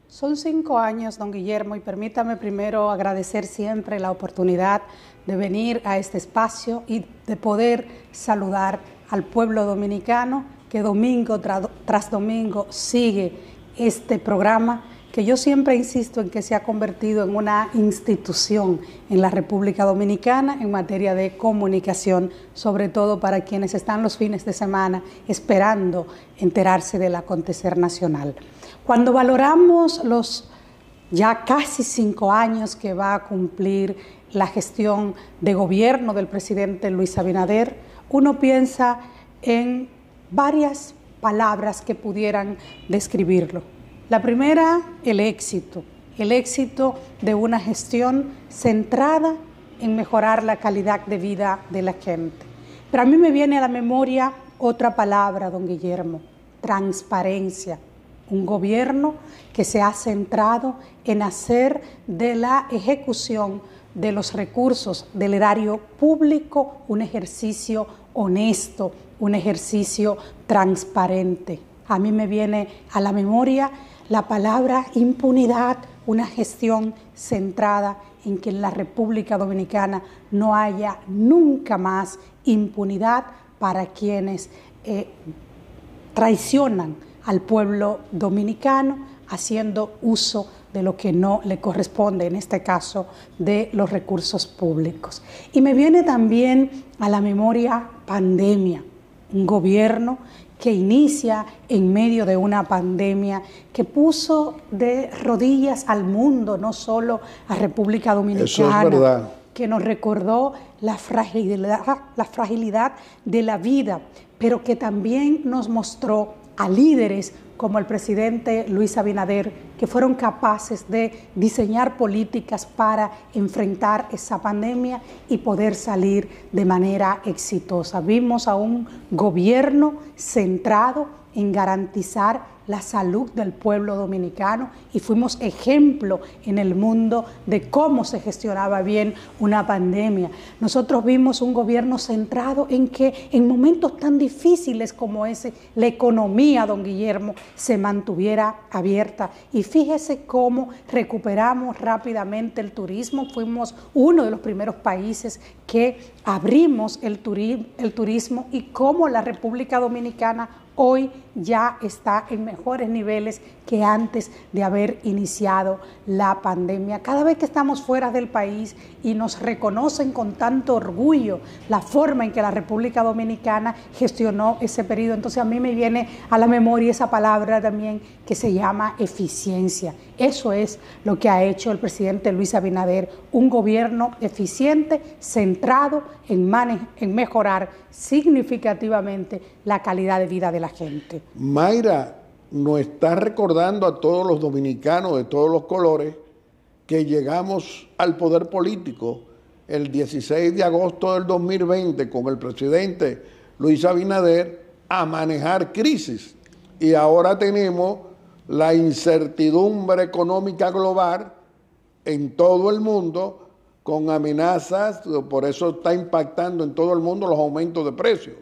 Son 5 años, don Guillermo, y permítame primero agradecer siempre la oportunidad de venir a este espacio y de poder saludar al pueblo dominicano que domingo tras domingo sigue este programa, que yo siempre insisto en que se ha convertido en una institución en la República Dominicana en materia de comunicación, sobre todo para quienes están los fines de semana esperando enterarse del acontecer nacional. Cuando valoramos los ya casi 5 años que va a cumplir la gestión de gobierno del presidente Luis Abinader, uno piensa en varias palabras que pudieran describirlo. La primera, el éxito de una gestión centrada en mejorar la calidad de vida de la gente. Pero a mí me viene a la memoria otra palabra, don Guillermo: transparencia. Un gobierno que se ha centrado en hacer de la ejecución de los recursos del erario público un ejercicio honesto, un ejercicio transparente. A mí me viene a la memoria la palabra impunidad, una gestión centrada en que en la República Dominicana no haya nunca más impunidad para quienes traicionan al pueblo dominicano haciendo uso de lo que no le corresponde, en este caso de los recursos públicos. Y me viene también a la memoria pandemia, un gobierno que inicia en medio de una pandemia que puso de rodillas al mundo, no solo a República Dominicana. Eso es verdad. Que nos recordó la fragilidad de la vida, pero que también nos mostró a líderes como el presidente Luis Abinader, que fueron capaces de diseñar políticas para enfrentar esa pandemia y poder salir de manera exitosa. Vimos a un gobierno centrado en garantizar la salud del pueblo dominicano y fuimos ejemplo en el mundo de cómo se gestionaba bien una pandemia. Nosotros vimos un gobierno centrado en que en momentos tan difíciles como ese, la economía, don Guillermo, se mantuviera abierta. Y fíjese cómo recuperamos rápidamente el turismo. Fuimos uno de los primeros países que abrimos el turismo y cómo la República Dominicana hoy ya está en mejores niveles que antes de haber iniciado la pandemia. Cada vez que estamos fuera del país y nos reconocen con tanto orgullo la forma en que la República Dominicana gestionó ese periodo, entonces a mí me viene a la memoria esa palabra también que se llama eficiencia. Eso es lo que ha hecho el presidente Luis Abinader, un gobierno eficiente, centrado en mejorar significativamente la calidad de vida de la gente. Mayra nos está recordando a todos los dominicanos de todos los colores que llegamos al poder político el 16 de agosto del 2020 con el presidente Luis Abinader a manejar crisis. Y ahora tenemos la incertidumbre económica global en todo el mundo, con amenazas, por eso está impactando en todo el mundo los aumentos de precios.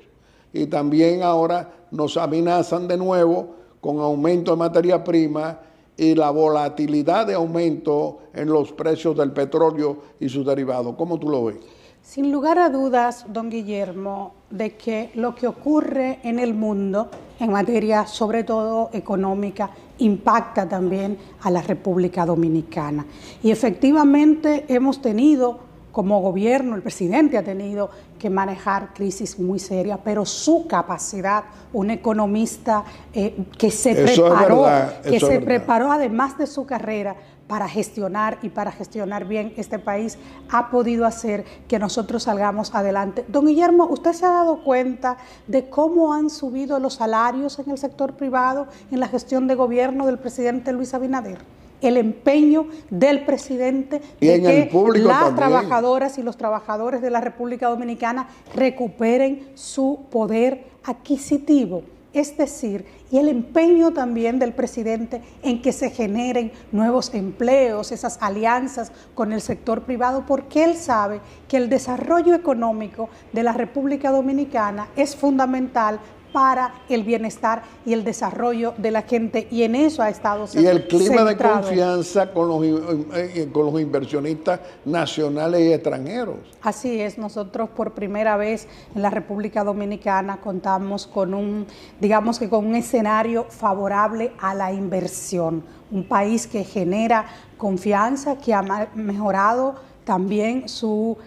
Y también ahora nos amenazan de nuevo con aumento de materia prima y la volatilidad de aumento en los precios del petróleo y sus derivados. ¿Cómo tú lo ves? Sin lugar a dudas, don Guillermo, de que lo que ocurre en el mundo, en materia sobre todo económica, impacta también a la República Dominicana. Y efectivamente hemos tenido, como gobierno, el presidente ha tenido que manejar crisis muy serias, pero su capacidad, un economista que se preparó además de su carrera para gestionar y para gestionar bien este país, ha podido hacer que nosotros salgamos adelante. Don Guillermo, ¿usted se ha dado cuenta de cómo han subido los salarios en el sector privado en la gestión de gobierno del presidente Luis Abinader? El empeño del presidente de que las trabajadoras y los trabajadores de la República Dominicana recuperen su poder adquisitivo. Es decir, y el empeño también del presidente en que se generen nuevos empleos, esas alianzas con el sector privado, porque él sabe que el desarrollo económico de la República Dominicana es fundamental para el bienestar y el desarrollo de la gente, y en eso ha estado centrado. Y el clima de confianza con los inversionistas nacionales y extranjeros. Así es, nosotros por primera vez en la República Dominicana contamos con un escenario favorable a la inversión, un país que genera confianza, que ha mejorado también su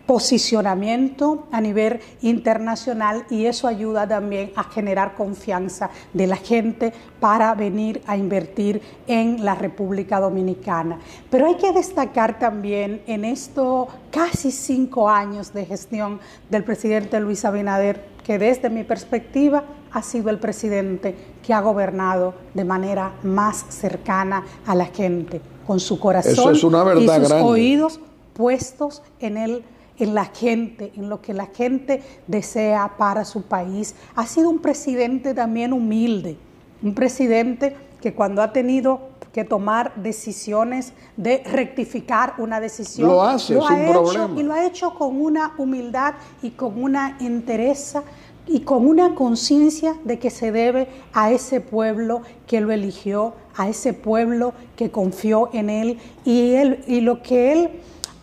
posicionamiento a nivel internacional, y eso ayuda también a generar confianza de la gente para venir a invertir en la República Dominicana. Pero hay que destacar también en estos casi 5 años de gestión del presidente Luis Abinader, que desde mi perspectiva ha sido el presidente que ha gobernado de manera más cercana a la gente, con su corazón y sus oídos puestos en la gente, en lo que la gente desea para su país. Ha sido un presidente también humilde, un presidente que cuando ha tenido que tomar decisiones de rectificar una decisión, lo hace sin problema. Y lo ha hecho con una humildad y con una entereza y con una conciencia de que se debe a ese pueblo que lo eligió, a ese pueblo que confió en él, y lo que él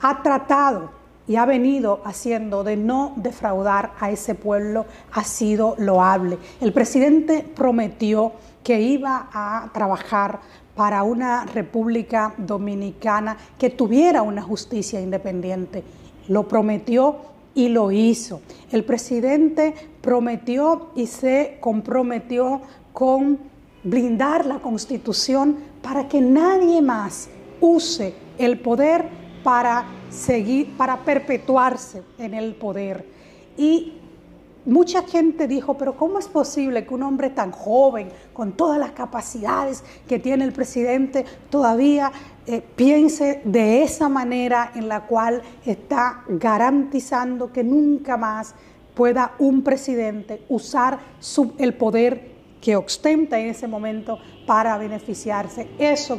ha tratado y ha venido haciendo de no defraudar a ese pueblo ha sido loable. El presidente prometió que iba a trabajar para una República Dominicana que tuviera una justicia independiente. Lo prometió y lo hizo. El presidente prometió y se comprometió con blindar la Constitución para que nadie más use el poder para perpetuarse en el poder. Y mucha gente dijo, pero ¿cómo es posible que un hombre tan joven, con todas las capacidades que tiene el presidente, todavía piense de esa manera en la cual está garantizando que nunca más pueda un presidente usar el poder que ostenta en ese momento para beneficiarse? Eso,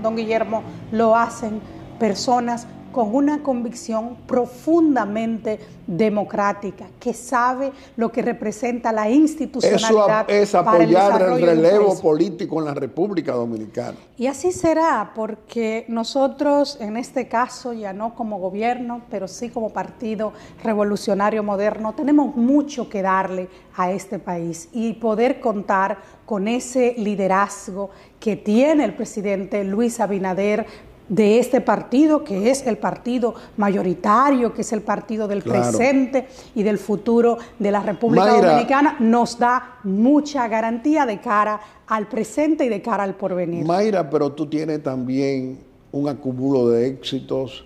don Guillermo, lo hacen personas con una convicción profundamente democrática, que sabe lo que representa la institucionalidad. Eso es apoyar el relevo político en la República Dominicana. Y así será, porque nosotros, en este caso, ya no como gobierno, pero sí como Partido Revolucionario Moderno, tenemos mucho que darle a este país, y poder contar con ese liderazgo que tiene el presidente Luis Abinader, de este partido, que es el partido mayoritario, que es el partido del presente y del futuro de la República Dominicana, nos da mucha garantía de cara al presente y de cara al porvenir. Mayra, pero tú tienes también un acúmulo de éxitos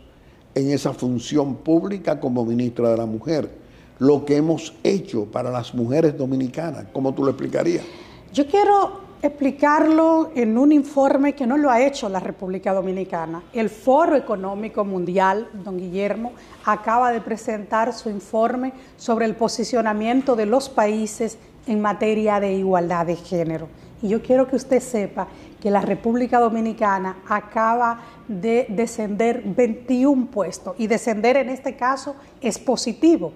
en esa función pública como ministra de la Mujer. Lo que hemos hecho para las mujeres dominicanas, ¿cómo tú lo explicarías? Yo quiero explicarlo en un informe que no lo ha hecho la República Dominicana. El Foro Económico Mundial, don Guillermo, acaba de presentar su informe sobre el posicionamiento de los países en materia de igualdad de género. Y yo quiero que usted sepa que la República Dominicana acaba de descender 21 puestos. Y descender en este caso es positivo,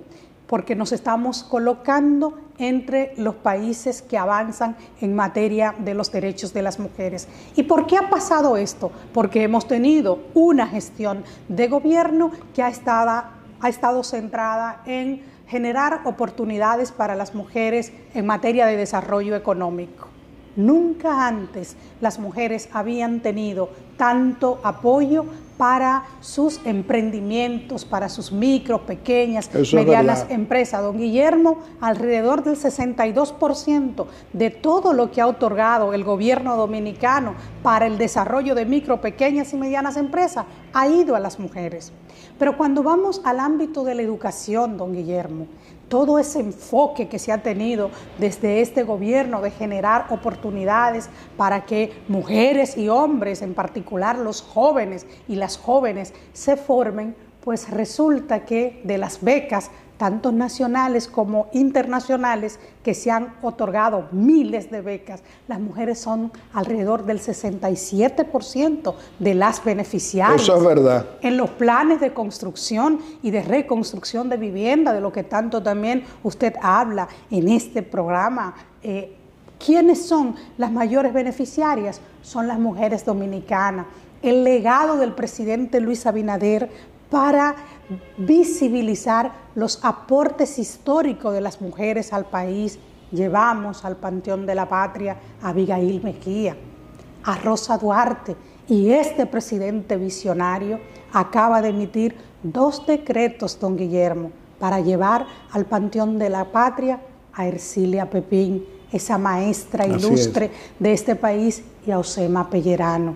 porque nos estamos colocando entre los países que avanzan en materia de los derechos de las mujeres. ¿Y por qué ha pasado esto? Porque hemos tenido una gestión de gobierno que ha estado centrada en generar oportunidades para las mujeres en materia de desarrollo económico. Nunca antes las mujeres habían tenido tanto apoyo para sus emprendimientos, para sus micro, pequeñas, medianas empresas. Don Guillermo, alrededor del 62% de todo lo que ha otorgado el gobierno dominicano para el desarrollo de micro, pequeñas y medianas empresas ha ido a las mujeres. Pero cuando vamos al ámbito de la educación, don Guillermo, todo ese enfoque que se ha tenido desde este gobierno de generar oportunidades para que mujeres y hombres, en particular los jóvenes y las jóvenes, se formen, pues resulta que de las becas, tanto nacionales como internacionales, que se han otorgado miles de becas, las mujeres son alrededor del 67% de las beneficiarias. Eso es verdad. En los planes de construcción y de reconstrucción de vivienda, de lo que tanto también usted habla en este programa, ¿quiénes son las mayores beneficiarias? Son las mujeres dominicanas. El legado del presidente Luis Abinader para visibilizar los aportes históricos de las mujeres al país. Llevamos al Panteón de la Patria a Abigail Mejía, a Rosa Duarte, y este presidente visionario acaba de emitir 2 decretos, don Guillermo, para llevar al Panteón de la Patria a Ercilia Pepín, esa maestra ilustre de este país, y a Osema Pellerano.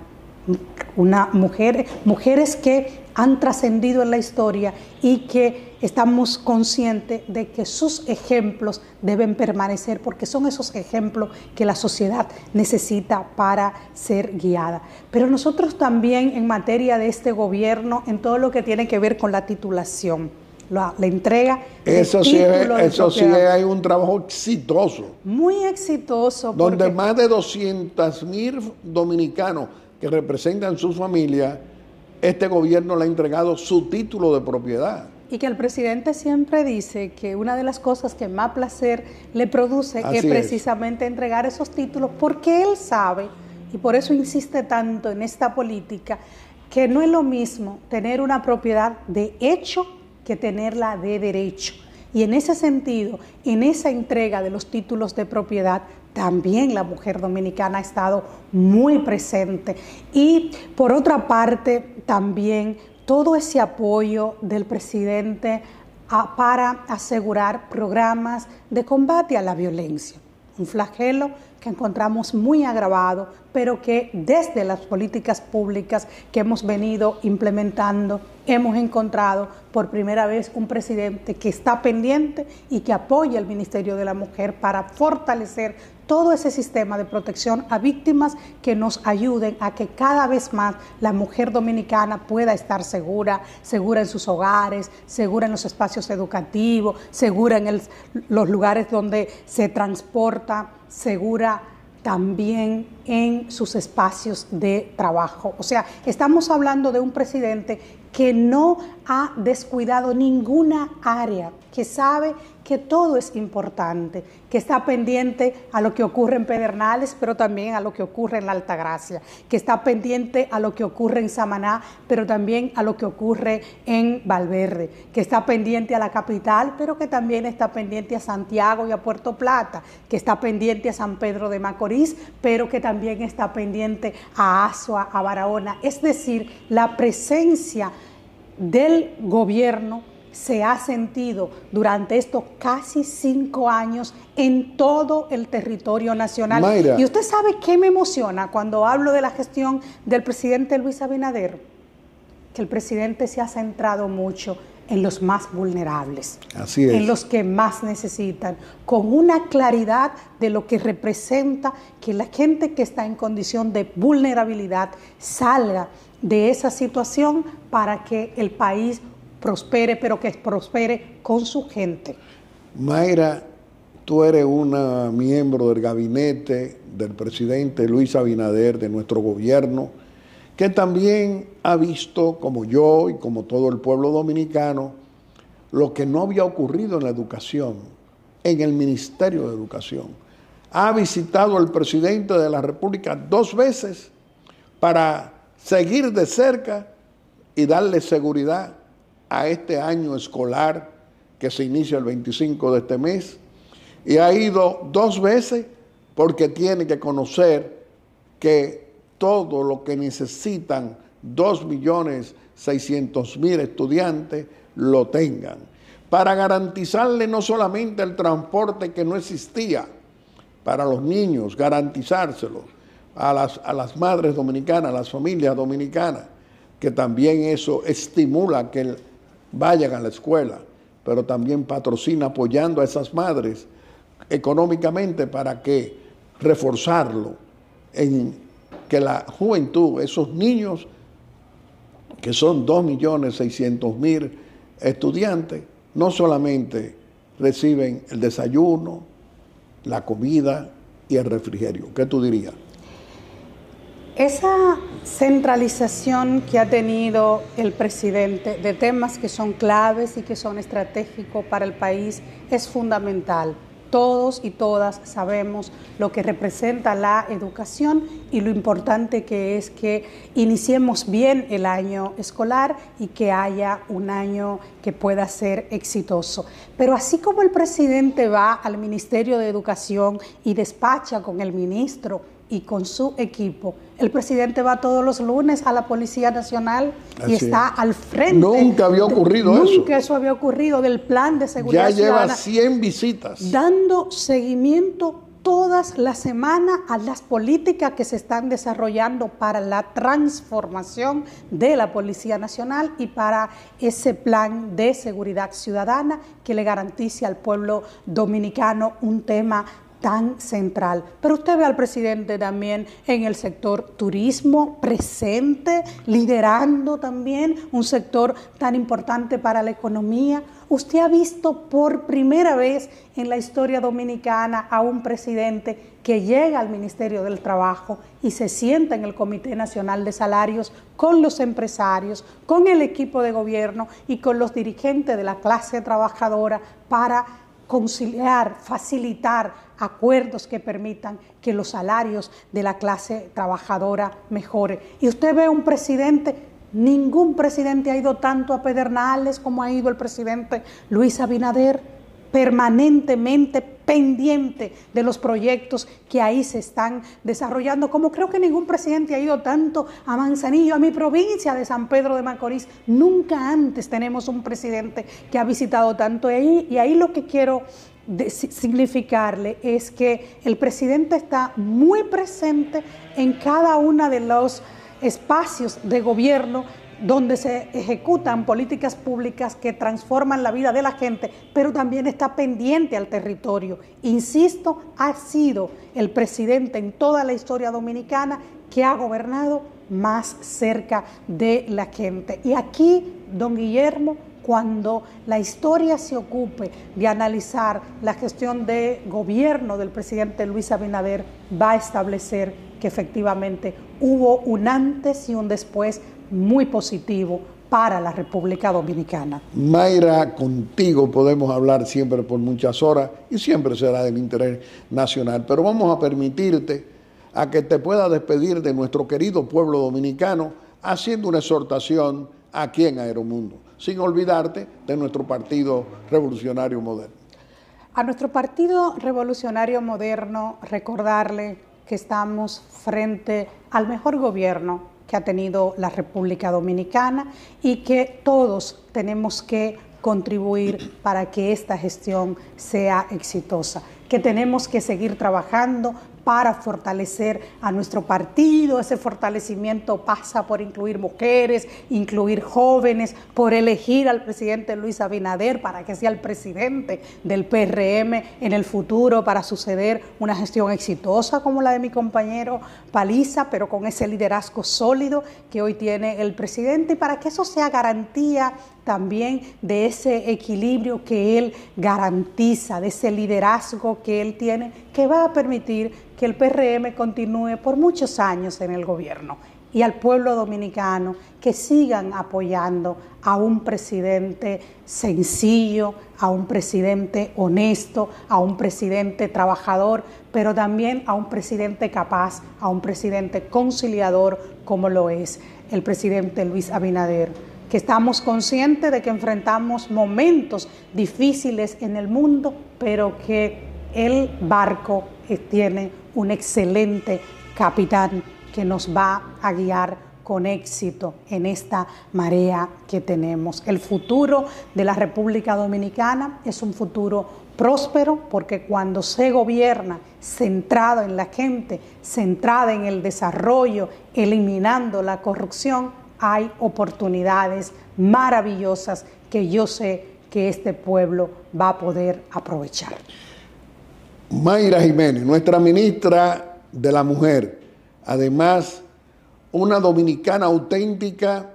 Mujeres que han trascendido en la historia y que estamos conscientes de que sus ejemplos deben permanecer, porque son esos ejemplos que la sociedad necesita para ser guiada. Pero nosotros también, en materia de este gobierno, en todo lo que tiene que ver con la titulación, la entrega de eso sí hay un trabajo exitoso. Muy exitoso. Donde más de 200.000 dominicanos que representan su familia, este gobierno le ha entregado su título de propiedad. Y que el presidente siempre dice que una de las cosas que más placer le produce es precisamente entregar esos títulos, porque él sabe, y por eso insiste tanto en esta política, que no es lo mismo tener una propiedad de hecho que tenerla de derecho. Y en ese sentido, en esa entrega de los títulos de propiedad, también la mujer dominicana ha estado muy presente. Y por otra parte, también todo ese apoyo del presidente para asegurar programas de combate a la violencia. Un flagelo que encontramos muy agravado, pero que desde las políticas públicas que hemos venido implementando, hemos encontrado por primera vez un presidente que está pendiente y que apoya al Ministerio de la Mujer para fortalecer todo ese sistema de protección a víctimas que nos ayuden a que cada vez más la mujer dominicana pueda estar segura en sus hogares, segura en los espacios educativos, segura en los lugares donde se transporta, segura también en sus espacios de trabajo. O sea, estamos hablando de un presidente que no ha descuidado ninguna área, que sabe que todo es importante, que está pendiente a lo que ocurre en Pedernales, pero también a lo que ocurre en la Altagracia, que está pendiente a lo que ocurre en Samaná, pero también a lo que ocurre en Valverde, que está pendiente a la capital, pero que también está pendiente a Santiago y a Puerto Plata, que está pendiente a San Pedro de Macorís, pero que también está pendiente a Azua, a Barahona. Es decir, la presencia del gobierno se ha sentido durante estos casi 5 años en todo el territorio nacional. Mayra. Y usted sabe qué me emociona cuando hablo de la gestión del presidente Luis Abinader, que el presidente se ha centrado mucho en los más vulnerables, así es, en los que más necesitan, con una claridad de lo que representa que la gente que está en condición de vulnerabilidad salga de esa situación para que el país prospere, pero que prospere con su gente. Mayra, tú eres una miembro del gabinete del presidente Luis Abinader, de nuestro gobierno, que también ha visto, como yo y como todo el pueblo dominicano, lo que no había ocurrido en la educación, en el Ministerio de Educación. Ha visitado al presidente de la República 2 veces para seguir de cerca y darle seguridad a este año escolar que se inicia el 25 de este mes. Y ha ido 2 veces porque tiene que conocer que todo lo que necesitan 2.600.000 estudiantes lo tengan, para garantizarle no solamente el transporte que no existía para los niños, garantizárselo a las madres dominicanas, a las familias dominicanas, que también eso estimula que vayan a la escuela, pero también patrocina apoyando a esas madres económicamente para que reforzarlo en que la juventud, esos niños que son 2.600.000 estudiantes, no solamente reciben el desayuno, la comida y el refrigerio. ¿Qué tú dirías? Esa centralización que ha tenido el presidente de temas que son claves y que son estratégicos para el país es fundamental. Todos y todas sabemos lo que representa la educación y lo importante que es que iniciemos bien el año escolar y que haya un año que pueda ser exitoso. Pero así como el presidente va al Ministerio de Educación y despacha con el ministro y con su equipo, el presidente va todos los lunes a la Policía Nacional y está al frente. Nunca había ocurrido eso. Nunca eso había ocurrido del plan de seguridad ya ciudadana. Ya lleva 100 visitas. Dando seguimiento todas las semanas a las políticas que se están desarrollando para la transformación de la Policía Nacional y para ese plan de seguridad ciudadana que le garantice al pueblo dominicano un tema tan central. Pero usted ve al presidente también en el sector turismo presente, liderando también un sector tan importante para la economía. Usted ha visto por primera vez en la historia dominicana a un presidente que llega al Ministerio del Trabajo y se sienta en el Comité Nacional de Salarios con los empresarios, con el equipo de gobierno y con los dirigentes de la clase trabajadora para conciliar, facilitar acuerdos que permitan que los salarios de la clase trabajadora mejoren. Y usted ve un presidente, ningún presidente ha ido tanto a Pedernales como ha ido el presidente Luis Abinader, permanentemente pendiente de los proyectos que ahí se están desarrollando, como creo que ningún presidente ha ido tanto a Manzanillo, a mi provincia de San Pedro de Macorís. Nunca antes tenemos un presidente que ha visitado tanto y ahí lo que quiero significarle es que el presidente está muy presente en cada uno de los espacios de gobierno donde se ejecutan políticas públicas que transforman la vida de la gente, pero también está pendiente al territorio. Insisto, ha sido el presidente en toda la historia dominicana que ha gobernado más cerca de la gente. Y aquí, don Guillermo, cuando la historia se ocupe de analizar la gestión de gobierno del presidente Luis Abinader, va a establecer que efectivamente hubo un antes y un después muy positivo para la República Dominicana. Mayra, contigo podemos hablar siempre por muchas horas y siempre será del interés nacional, pero vamos a permitirte a que te puedas despedir de nuestro querido pueblo dominicano haciendo una exhortación aquí en Aeromundo, sin olvidarte de nuestro Partido Revolucionario Moderno. A nuestro Partido Revolucionario Moderno, recordarle que estamos frente al mejor gobierno que ha tenido la República Dominicana y que todos tenemos que contribuir para que esta gestión sea exitosa, que tenemos que seguir trabajando para fortalecer a nuestro partido. Ese fortalecimiento pasa por incluir mujeres, incluir jóvenes, por elegir al presidente Luis Abinader para que sea el presidente del PRM en el futuro, para suceder una gestión exitosa como la de mi compañero Paliza, pero con ese liderazgo sólido que hoy tiene el presidente, y para que eso sea garantía también de ese equilibrio que él garantiza, de ese liderazgo que él tiene, que va a permitir que el PRM continúe por muchos años en el gobierno. Y al pueblo dominicano que sigan apoyando a un presidente sencillo, a un presidente honesto, a un presidente trabajador, pero también a un presidente capaz, a un presidente conciliador como lo es el presidente Luis Abinader, que estamos conscientes de que enfrentamos momentos difíciles en el mundo, pero que el barco tiene un excelente capitán que nos va a guiar con éxito en esta marea que tenemos. El futuro de la República Dominicana es un futuro próspero, porque cuando se gobierna centrado en la gente, centrada en el desarrollo, eliminando la corrupción, hay oportunidades maravillosas que yo sé que este pueblo va a poder aprovechar. Mayra Jiménez, nuestra ministra de la Mujer, además una dominicana auténtica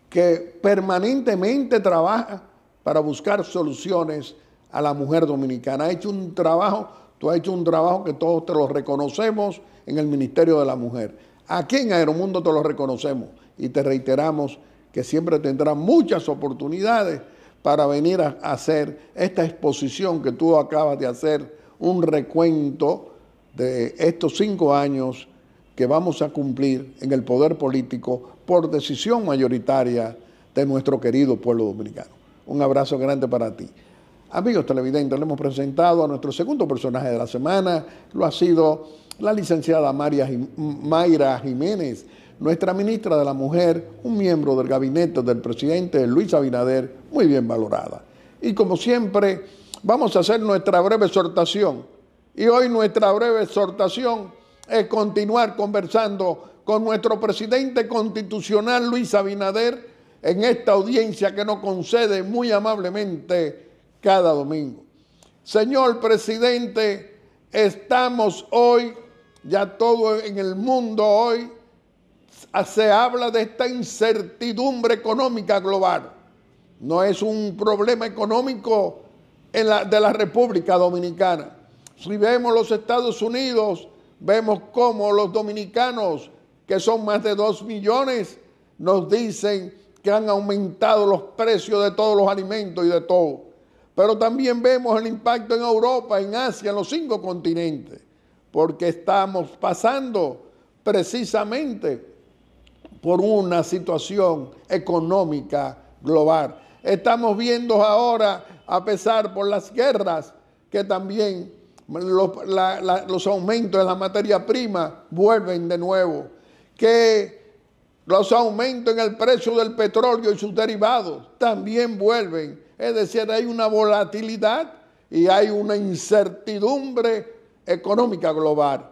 que permanentemente trabaja para buscar soluciones a la mujer dominicana. Ha hecho un trabajo, tú has hecho un trabajo que todos te lo reconocemos en el Ministerio de la Mujer. Aquí en Aeromundo te lo reconocemos y te reiteramos que siempre tendrás muchas oportunidades para venir a hacer esta exposición que tú acabas de hacer, un recuento de estos 5 años que vamos a cumplir en el poder político por decisión mayoritaria de nuestro querido pueblo dominicano. Un abrazo grande para ti. Amigos televidentes, le hemos presentado a nuestro segundo personaje de la semana. Lo ha sido la licenciada Mayra Jiménez, nuestra ministra de la Mujer, un miembro del gabinete del presidente Luis Abinader, muy bien valorada. Y como siempre, vamos a hacer nuestra breve exhortación. Y hoy nuestra breve exhortación es continuar conversando con nuestro presidente constitucional Luis Abinader en esta audiencia que nos concede muy amablemente cada domingo. Señor presidente, estamos hoy, ya todo en el mundo hoy, se habla de esta incertidumbre económica global. No es un problema económico de la República Dominicana. Si vemos los Estados Unidos, vemos cómo los dominicanos, que son más de 2 millones, nos dicen que han aumentado los precios de todos los alimentos y de todo. Pero también vemos el impacto en Europa, en Asia, en los 5 continentes, porque estamos pasando precisamente por una situación económica global. Estamos viendo ahora, a pesar por las guerras, que también los aumentos de la materia prima vuelven de nuevo, que los aumentos en el precio del petróleo y sus derivados también vuelven. Es decir, hay una volatilidad y hay una incertidumbre económica global.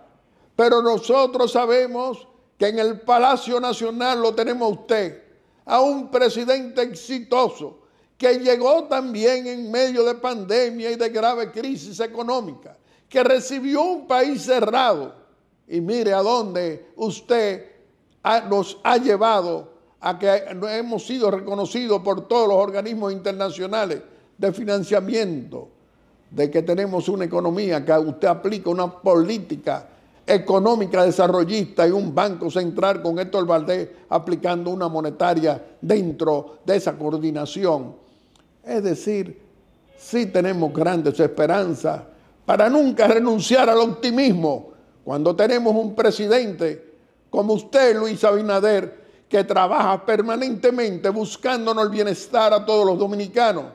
Pero nosotros sabemos que en el Palacio Nacional lo tenemos usted, a un presidente exitoso que llegó también en medio de pandemia y de grave crisis económica, que recibió un país cerrado. Y mire a dónde usted nos ha llevado a que hemos sido reconocidos por todos los organismos internacionales de financiamiento, de que tenemos una economía, que usted aplica una política económica desarrollista y un banco central con Héctor Valdés aplicando una monetaria dentro de esa coordinación. Es decir, sí tenemos grandes esperanzas para nunca renunciar al optimismo cuando tenemos un presidente como usted, Luis Abinader, que trabaja permanentemente buscándonos el bienestar a todos los dominicanos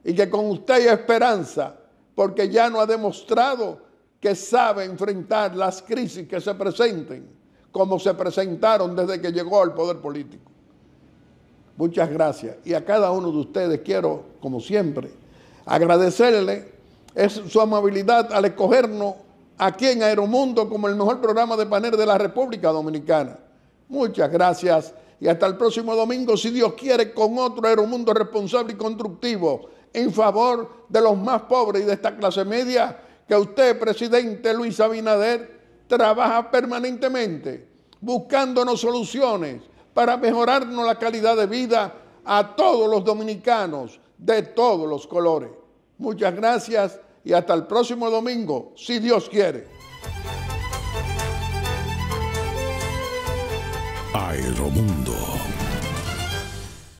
y que con usted hay esperanza porque ya nos ha demostrado que sabe enfrentar las crisis que se presenten como se presentaron desde que llegó al poder político. Muchas gracias. Y a cada uno de ustedes quiero, como siempre, agradecerle su amabilidad al escogernos aquí en Aeromundo como el mejor programa de panel de la República Dominicana. Muchas gracias y hasta el próximo domingo, si Dios quiere, con otro Aeromundo responsable y constructivo en favor de los más pobres y de esta clase media que usted, presidente Luis Abinader, trabaja permanentemente buscándonos soluciones para mejorarnos la calidad de vida a todos los dominicanos de todos los colores. Muchas gracias y hasta el próximo domingo, si Dios quiere. Aeromundo.